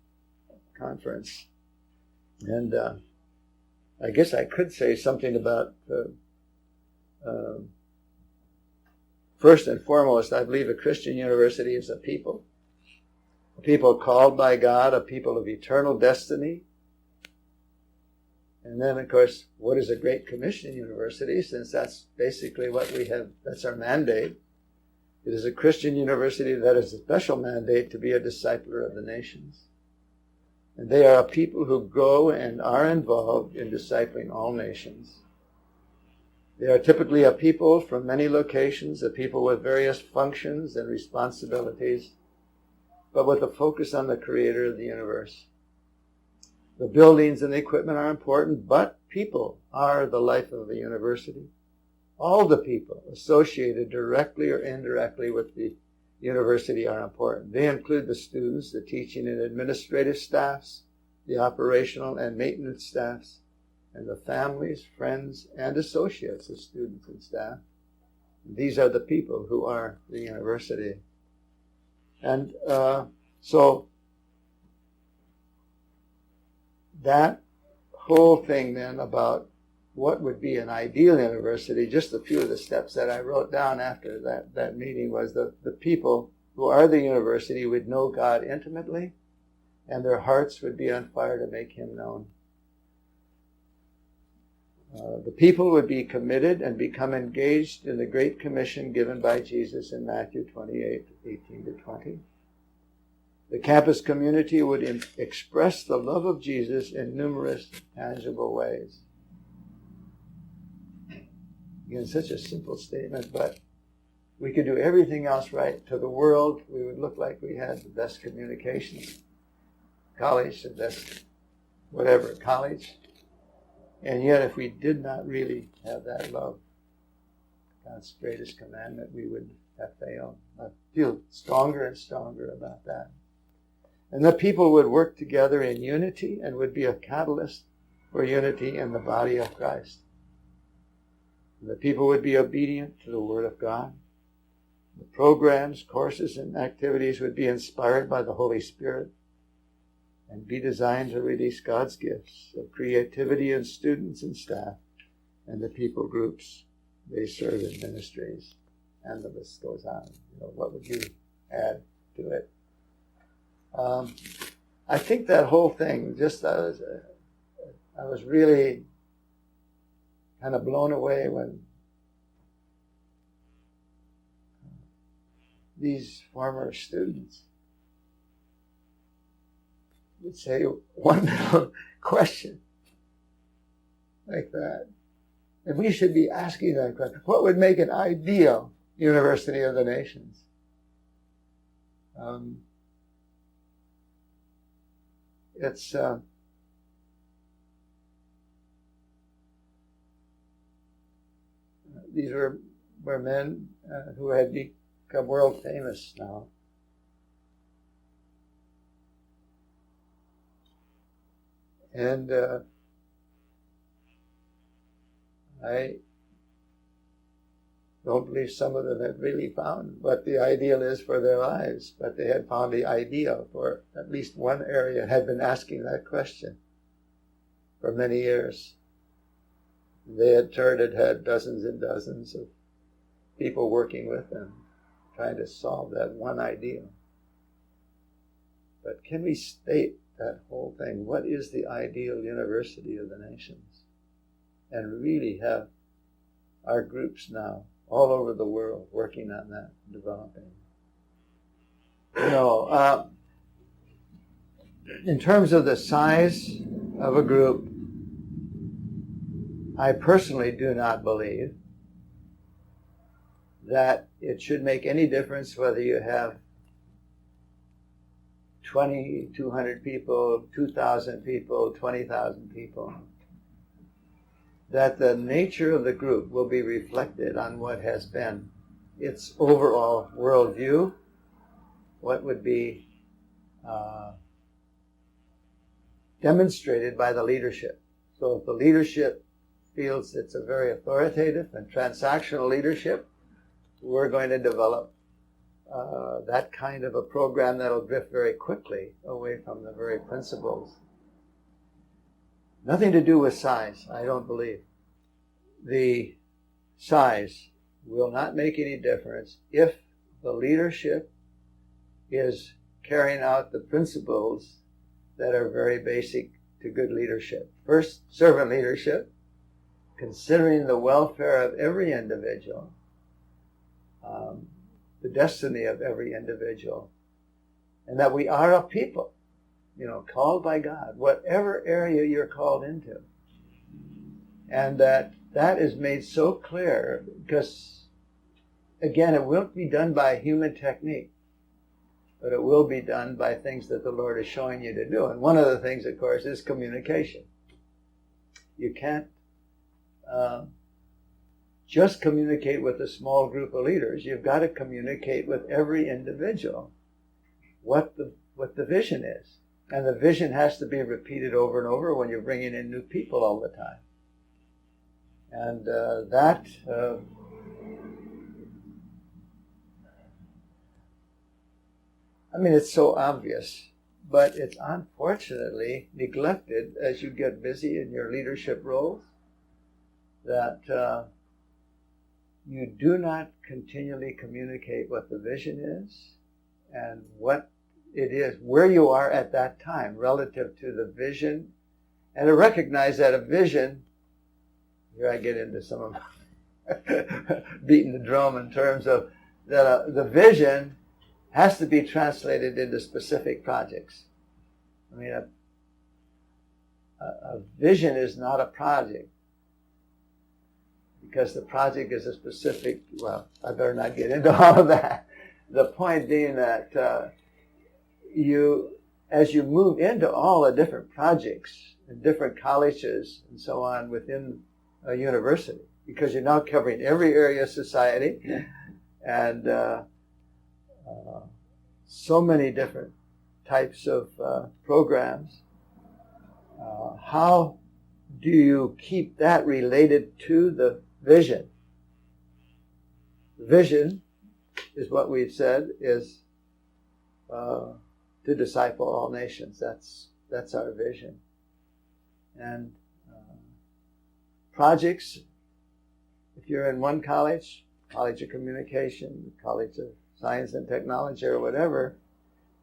Speaker 1: conference. And I guess I could say something about, first and foremost, I believe a Christian university is a people called by God, a people of eternal destiny, And then, of course, what is a Great Commission university? Since that's basically what we have, that's our mandate. It is a Christian university that has a special mandate to be a discipler of the nations. And they are a people who go and are involved in discipling all nations. They are typically a people from many locations, a people with various functions and responsibilities, but with a focus on the Creator of the universe. The buildings and the equipment are important, but people are the life of the university. All the people associated directly or indirectly with the university are important. They include the students, the teaching and administrative staffs, the operational and maintenance staffs, and the families, friends, and associates of students and staff. These are the people who are the university. And so that whole thing then about what would be an ideal university, just a few of the steps that I wrote down after that meeting was the people who are the university would know God intimately, and their hearts would be on fire to make Him known. The people would be committed and become engaged in the Great Commission given by Jesus in Matthew 28, 18 to 20. The campus community would express the love of Jesus in numerous tangible ways. Again, such a simple statement, but we could do everything else right. To the world, we would look like we had the best communications. College, the best whatever, college. And yet, if we did not really have that love, God's greatest commandment, we would have failed. I feel stronger and stronger about that. And the people would work together in unity and would be a catalyst for unity in the body of Christ. The people would be obedient to the Word of God. The programs, courses, and activities would be inspired by the Holy Spirit and be designed to release God's gifts of creativity in students and staff and the people groups they serve in ministries. And the list goes on. What would you add to it? I think that whole thing, I was really kind of blown away when these former students would say one little question like that. And we should be asking that question. What would make an ideal university of the nations? These were men who had become world famous now. And I don't believe some of them have really found what the ideal is for their lives, but they had found the ideal for at least one area, had been asking that question for many years. They had had dozens and dozens of people working with them, trying to solve that one ideal. But can we state that whole thing? What is the ideal university of the nations? And really have our groups now all over the world working on that, developing. In terms of the size of a group, I personally do not believe that it should make any difference whether you have 200 people, 2,000 people, 20,000 people. That the nature of the group will be reflected on what has been its overall worldview, what would be demonstrated by the leadership. So if the leadership feels it's a very authoritative and transactional leadership, we're going to develop that kind of a program that'll drift very quickly away from the very principles. Nothing to do with size, I don't believe. The size will not make any difference if the leadership is carrying out the principles that are very basic to good leadership. First, servant leadership, considering the welfare of every individual, the destiny of every individual, and that we are a people, called by God, whatever area you're called into. And that is made so clear because, again, it won't be done by human technique, but it will be done by things that the Lord is showing you to do. And one of the things, of course, is communication. You can't just communicate with a small group of leaders. You've got to communicate with every individual what the vision is. And the vision has to be repeated over and over when you're bringing in new people all the time. And it's so obvious, but it's unfortunately neglected as you get busy in your leadership roles, that you do not continually communicate what the vision is and what it is, where you are at that time relative to the vision, and to recognize that a vision, here I get into some of beating the drum in terms of that the vision has to be translated into specific projects. I mean, a vision is not a project, because the project is a specific, well, I better not get into all of that. The point being that as you move into all the different projects and different colleges and so on within a university, because you're now covering every area of society and so many different types of programs, how do you keep that related to the vision? The vision is what we've said is to disciple all nations. That's our vision. And projects, if you're in one college of communication, college of science and technology or whatever,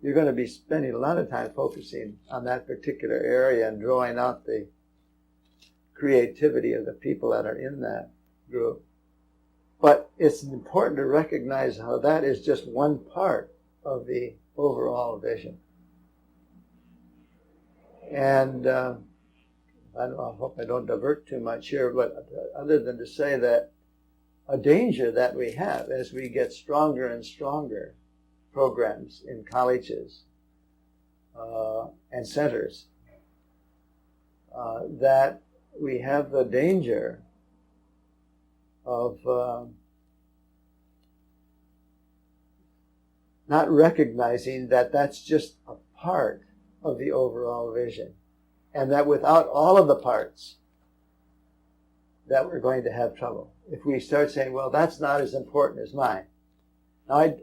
Speaker 1: you're going to be spending a lot of time focusing on that particular area and drawing out the creativity of the people that are in that group. But it's important to recognize how that is just one part of the overall vision. And I hope I don't divert too much here, but other than to say that a danger that we have as we get stronger and stronger programs in colleges and centers, that we have the danger of not recognizing that that's just a part of the overall vision, and that without all of the parts, that we're going to have trouble. If we start saying, well, that's not as important as mine. Now,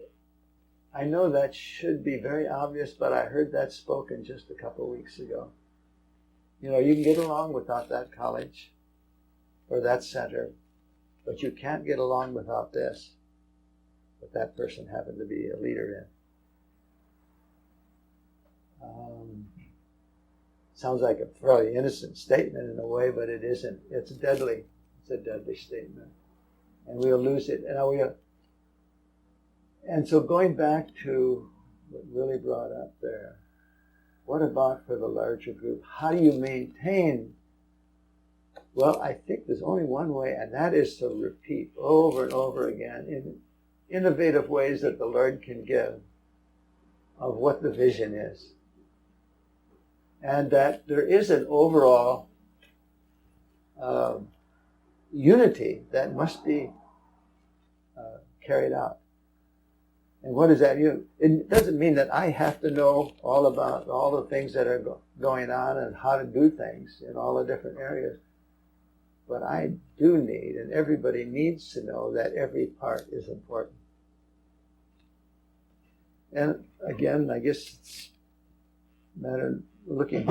Speaker 1: I know that should be very obvious, but I heard that spoken just a couple of weeks ago. You can get along without that college or that center, but you can't get along without this. But that person happened to be a leader in. Sounds like a fairly innocent statement in a way, but it isn't. It's deadly. It's a deadly statement. And we'll lose it. And so going back to what Willie brought up there, what about for the larger group? How do you maintain? Well, I think there's only one way, and that is to repeat over and over again in innovative ways that the Lord can give of what the vision is. And that there is an overall unity that must be carried out. And what does that mean? It doesn't mean that I have to know all about all the things that are going on and how to do things in all the different areas. But I do need, and everybody needs to know, that every part is important. And again, I guess it's a matter of looking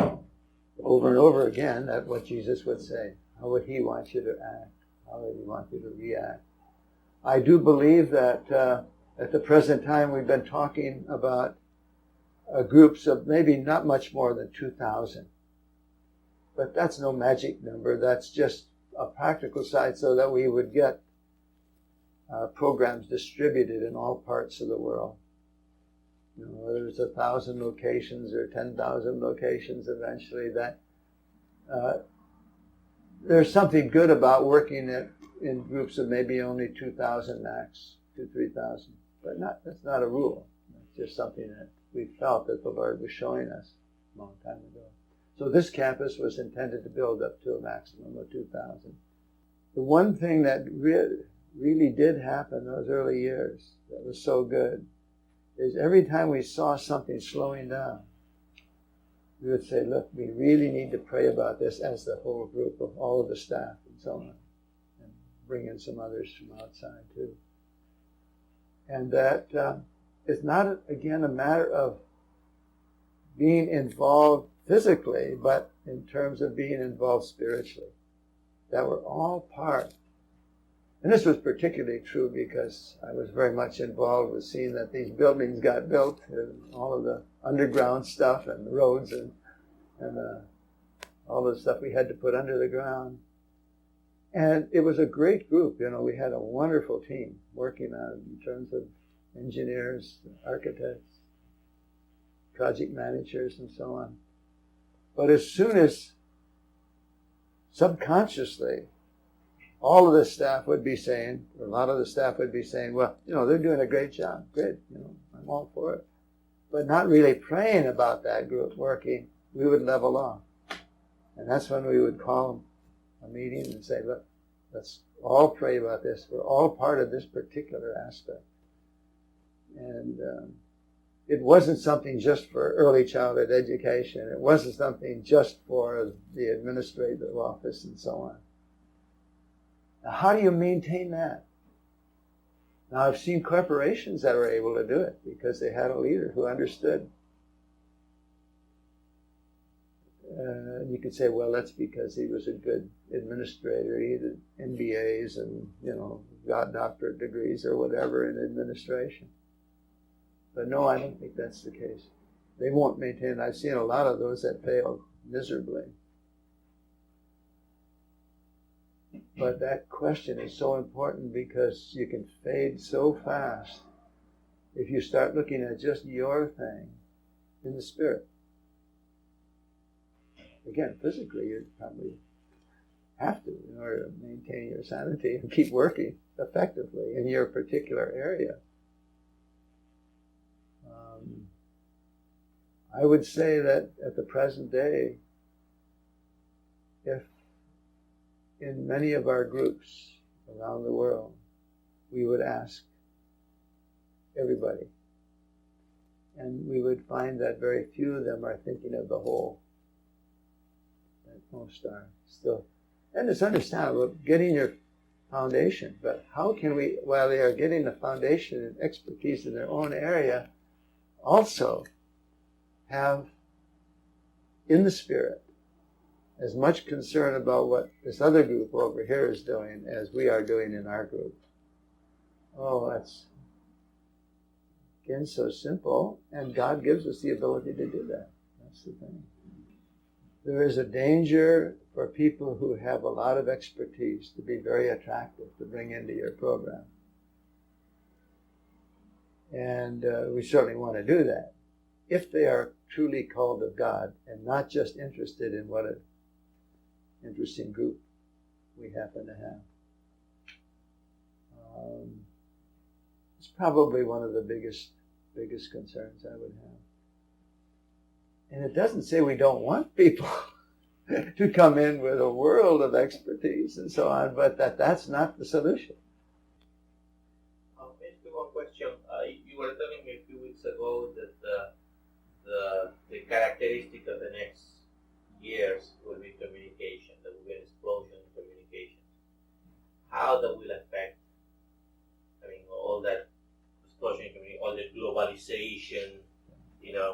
Speaker 1: over and over again at what Jesus would say. How would he want you to act? How would he want you to react? I do believe that at the present time we've been talking about groups of maybe not much more than 2,000. But that's no magic number. That's just a practical side so that we would get programs distributed in all parts of the world. You know, whether it's 1,000 locations or 10,000 locations eventually, that there's something good about working in groups of maybe only 2,000 max, 3,000. But that's not a rule. It's just something that we felt that the Lord was showing us a long time ago. So this campus was intended to build up to a maximum of 2,000. The one thing that really did happen in those early years that was so good is every time we saw something slowing down, we would say, look, we really need to pray about this as the whole group of all of the staff and so on, and bring in some others from outside too. And that it's not, again, a matter of being involved physically, but in terms of being involved spiritually. That we're all part. And this was particularly true because I was very much involved with seeing that these buildings got built and all of the underground stuff and the roads and all the stuff we had to put under the ground. And it was a great group. You know, we had a wonderful team working on it in terms of engineers, architects, project managers, and so on. But as soon as subconsciously all of the staff would be saying, or a lot of the staff would be saying, well, you know, they're doing a great job. Great, you know, I'm all for it. But not really praying about that group working, we would level off. And that's when we would call a meeting and say, look, let's all pray about this. We're all part of this particular aspect. And it wasn't something just for early childhood education. It wasn't something just for the administrative office and so on. Now, how do you maintain that? Now, I've seen corporations that were able to do it because they had a leader who understood. You could say, well, that's because he was a good administrator. He did MBAs and, you know, got doctorate degrees or whatever in administration. But no, I don't think that's the case. They won't maintain it. I've seen a lot of those that failed miserably. But that question is so important because you can fade so fast if you start looking at just your thing in the spirit. Again, physically, you probably have to in order to maintain your sanity and keep working effectively in your particular area. I would say that at the present day, if in many of our groups around the world, we would ask everybody, and we would find that very few of them are thinking of the whole. That most are still. And it's understandable, getting your foundation, but how can we, while they are getting the foundation and expertise in their own area, also have in the spirit as much concern about what this other group over here is doing as we are doing in our group. Oh, that's, again, so simple, and God gives us the ability to do that. That's the thing. There is a danger for people who have a lot of expertise to be very attractive to bring into your program. And we certainly want to do that if they are truly called of God and not just interested in what an interesting group we happen to have. It's probably one of the biggest concerns I would have. And it doesn't say we don't want people to come in with a world of expertise and so on, but that's not the solution.
Speaker 3: Maybe one question. You were telling me a few weeks ago that the characteristic of the next years will be communication. There will be an explosion in communication. How that will affect, all that explosion in communication, all the globalization,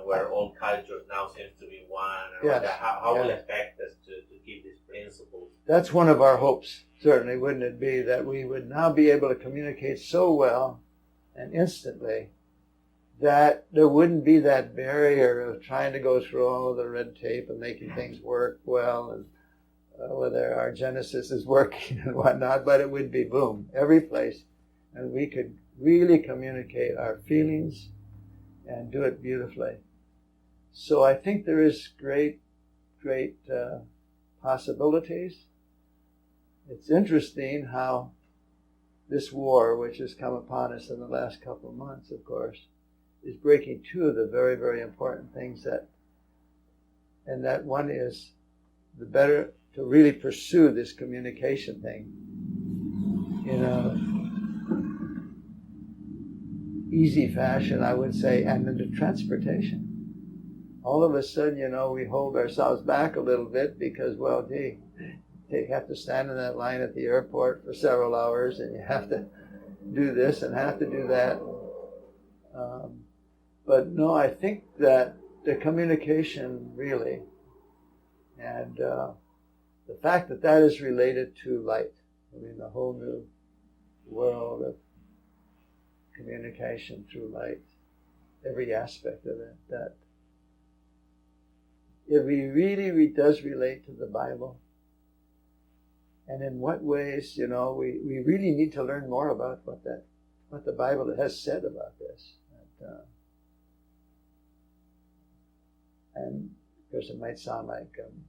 Speaker 3: where all cultures now seems to be one.
Speaker 1: Yes.
Speaker 3: How will it affect us to keep these principles?
Speaker 1: That's one of our hopes, certainly, wouldn't it be, that we would now be able to communicate so well and instantly that there wouldn't be that barrier of trying to go through all of the red tape and making things work well, and whether our Genesis is working and whatnot, but it would be boom, every place. And we could really communicate our feelings and do it beautifully. So I think there is great possibilities. It's interesting how this war, which has come upon us in the last couple of months, of course, is breaking two of the very, very important things and that one is the better to really pursue this communication thing in a easy fashion, I would say, and then the transportation. All of a sudden, we hold ourselves back a little bit because, well, gee, you have to stand in that line at the airport for several hours, and you have to do this and have to do that. But no, I think that the communication really, and the fact that that is related to light, the whole new world of communication through light, every aspect of it, that it really does relate to the Bible. And in what ways, we really need to learn more about what the Bible has said about this. And of course, it might sound like I'm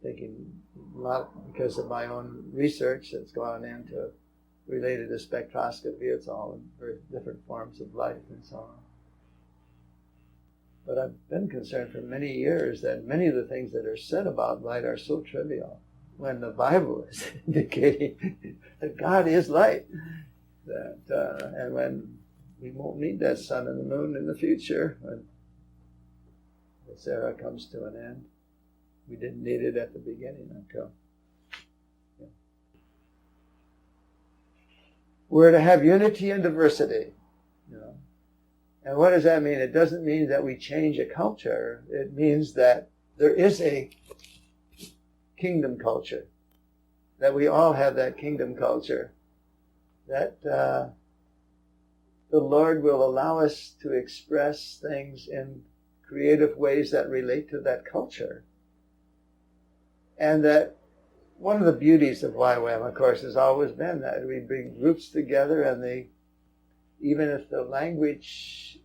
Speaker 1: thinking a lot because of my own research that's gone into related to spectroscopy. It's all in very different forms of light and so on. But I've been concerned for many years that many of the things that are said about light are so trivial, when the Bible is indicating that God is light, and when we won't need that sun and the moon in the future, when this era comes to an end. We didn't need it at the beginning until. Yeah. We're to have unity and diversity. And what does that mean? It doesn't mean that we change a culture. It means that there is a kingdom culture, that we all have that kingdom culture, that the Lord will allow us to express things in creative ways that relate to that culture. And that one of the beauties of YWAM, of course, has always been that we bring groups together, and even if the language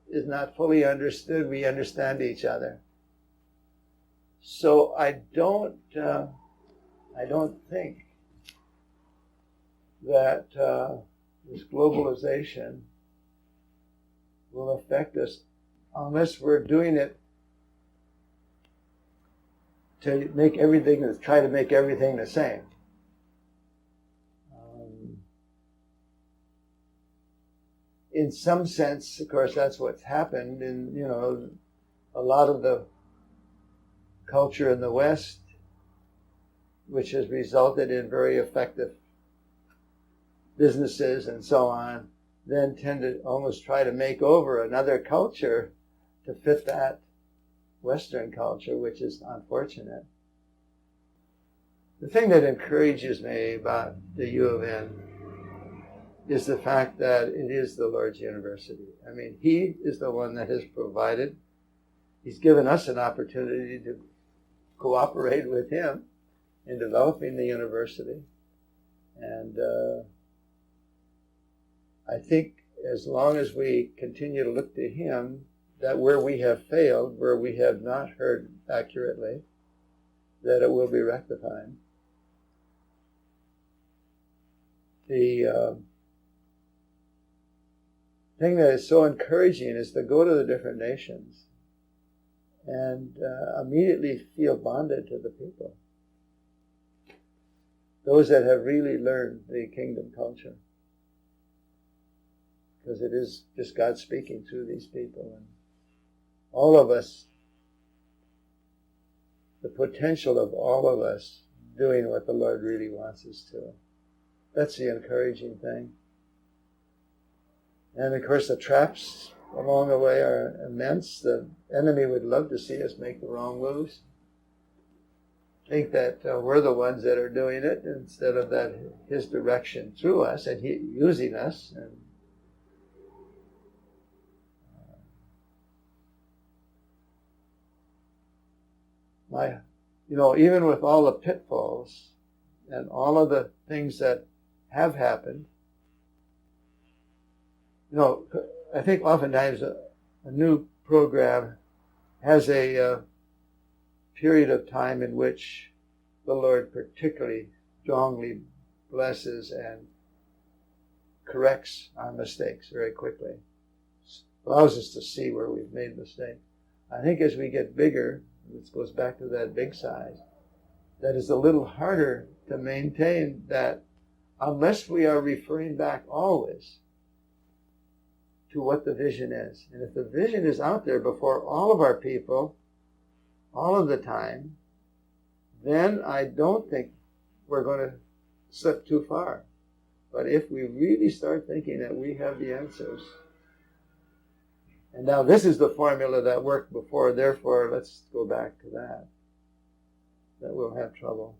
Speaker 1: is not fully understood, we understand each other. So I don't think that this globalization will affect us unless we're doing it to try to make everything the same. In some sense, of course, that's what's happened in, a lot of the culture in the West, which has resulted in very effective businesses and so on, then tend to almost try to make over another culture to fit that Western culture, which is unfortunate. The thing that encourages me about the UofN is the fact that it is the Lord's university. I mean, He is the one that has provided. He's given us an opportunity to cooperate with Him in developing the university. And I think as long as we continue to look to Him, that where we have failed, where we have not heard accurately, that it will be rectified. The thing that is so encouraging is to go to the different nations and immediately feel bonded to the people. Those that have really learned the kingdom culture. Because it is just God speaking through these people. And all of us, the potential of all of us doing what the Lord really wants us to. That's the encouraging thing. And of course the traps along the way are immense. The enemy would love to see us make the wrong moves. Think that we're the ones that are doing it instead of that His direction through us and He using us. And even with all the pitfalls and all of the things that have happened, I think oftentimes a new program has a period of time in which the Lord particularly strongly blesses and corrects our mistakes very quickly. Allows us to see where we've made mistakes. I think as we get bigger, this goes back to that big size, that is a little harder to maintain that unless we are referring back always to what the vision is. And if the vision is out there before all of our people, all of the time, then I don't think we're going to slip too far. But if we really start thinking that we have the answers, and now this is the formula that worked before, therefore let's go back to that we'll have trouble.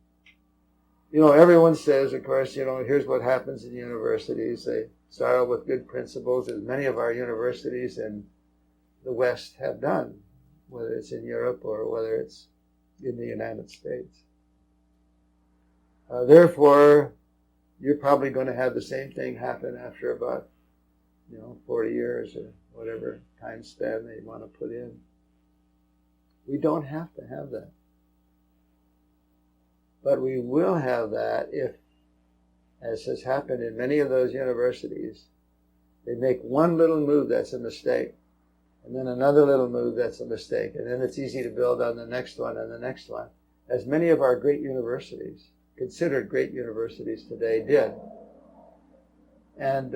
Speaker 1: Everyone says, of course, here's what happens in universities. They start out with good principles, as many of our universities in the West have done, whether it's in Europe or whether it's in the United States. Therefore, you're probably going to have the same thing happen after about 40 years or whatever time span they want to put in. We don't have to have that. But we will have that if, as has happened in many of those universities, they make one little move that's a mistake, and then another little move that's a mistake, and then it's easy to build on the next one and the next one, as many of our great universities, considered great universities today, did. And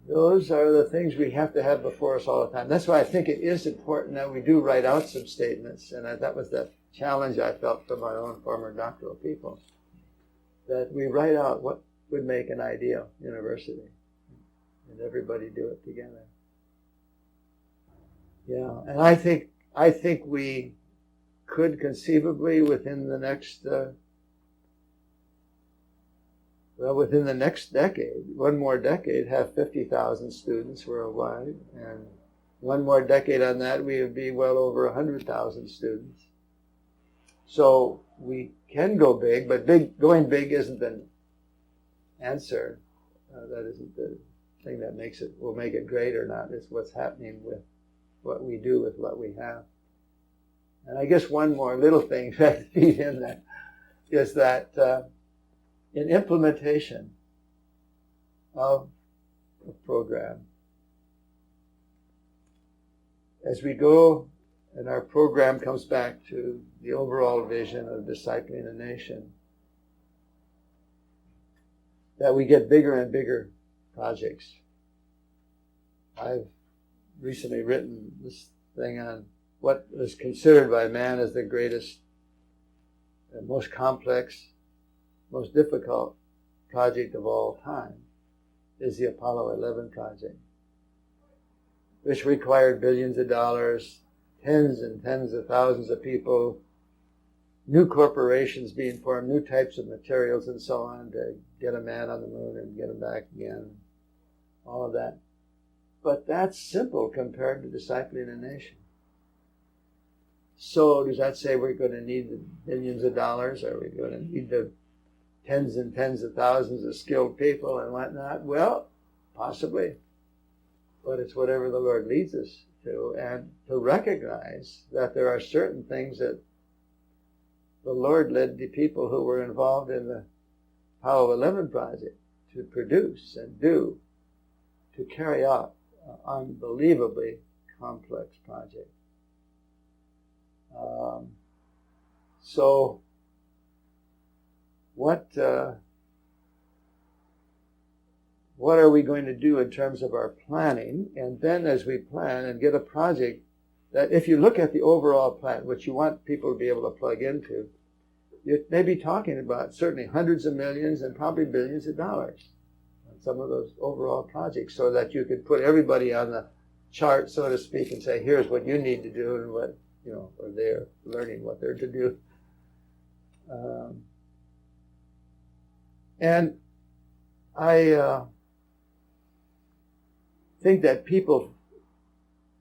Speaker 1: those are the things we have to have before us all the time. That's why I think it is important that we do write out some statements, and that was the challenge I felt from my own former doctoral people, that we write out what would make an ideal university, and everybody do it together. Yeah, and I think we could conceivably within the next decade, one more decade, have 50,000 students worldwide, and one more decade on that, we would be well over 100,000 students. So we can go big, but going big isn't the answer. That isn't the thing that will make it great or not. It's what's happening with what we do with what we have. And I guess one more little thing to feed in that is that in implementation of a program, as we go and our program comes back to the overall vision of discipling a nation, that we get bigger and bigger projects. I've recently written this thing on what is considered by man as the greatest and most complex, most difficult project of all time is the Apollo 11 project, which required billions of dollars, tens and tens of thousands of people, new corporations being formed, new types of materials and so on to get a man on the moon and get him back again, all of that. But that's simple compared to discipling a nation. So does that say we're going to need the billions of dollars? Are we going to need the tens and tens of thousands of skilled people and whatnot? Well, possibly. But it's whatever the Lord leads us to, and to recognize that there are certain things that the Lord led the people who were involved in the Apollo 11 project to produce and do, to carry out an unbelievably complex project. So what are we going to do in terms of our planning? And then as we plan and get a project that, if you look at the overall plan, which you want people to be able to plug into, you may be talking about certainly hundreds of millions and probably billions of dollars on some of those overall projects, so that you could put everybody on the chart, so to speak, and say, here's what you need to do, and what, or they're learning what they're to do. And I think that people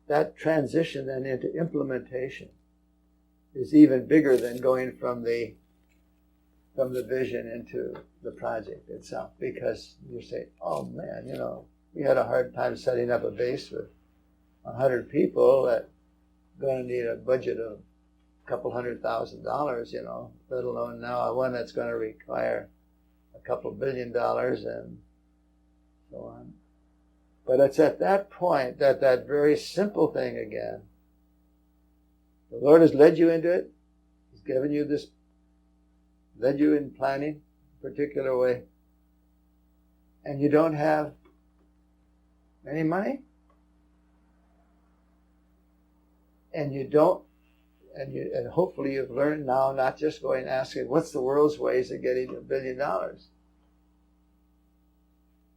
Speaker 1: that transition then into implementation is even bigger than going from the vision into the project itself, because you say, oh man, we had a hard time setting up a base with 100 people that going to need a budget of a couple $100,000, let alone now one that's going to require a couple $1 billion and so on. But it's at that point that very simple thing again, the Lord has led you into it. He's given you this, led you in planning a particular way, and you don't have any money, and you don't, and hopefully you've learned now not just going asking what's the world's ways of getting $1 billion,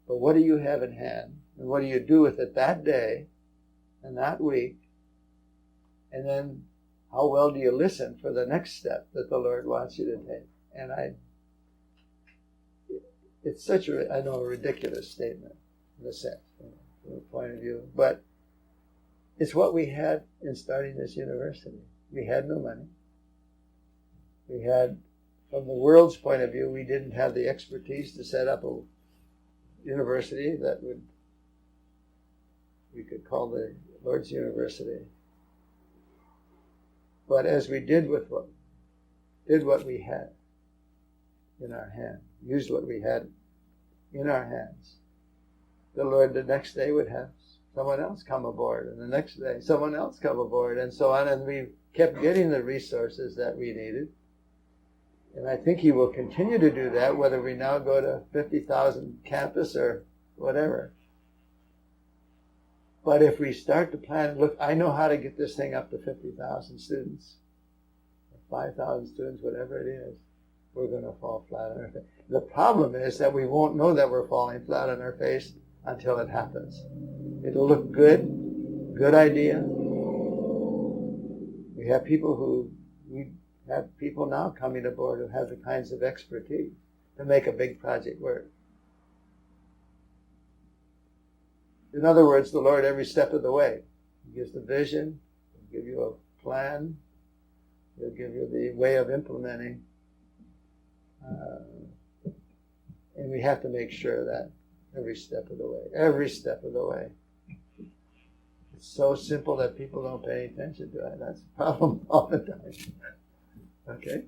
Speaker 1: but what do you have in hand, and what do you do with it that day and that week, and then how well do you listen for the next step that the Lord wants you to take? And it's such a ridiculous statement in a sense, from the point of view, but it's what we had in starting this university. We had no money. We had, from the world's point of view, we didn't have the expertise to set up a university that we could call the Lord's University. But as we did what we had in our hand, used what we had in our hands, the Lord the next day would have someone else come aboard, and the next day someone else come aboard, and so on, and we kept getting the resources that we needed. And I think He will continue to do that, whether we now go to 50,000 campus or whatever. But if we start to plan, look, I know how to get this thing up to 50,000 students, or 5,000 students, whatever it is, we're going to fall flat on our face. The problem is that we won't know that we're falling flat on our face until it happens. It'll look good idea. We have people now coming aboard who have the kinds of expertise to make a big project work. In other words, the Lord every step of the way. He gives the vision, He'll give you a plan, He'll give you the way of implementing. And we have to make sure that every step of the way. It's so simple that people don't pay attention to it. That's the problem all the time. Okay?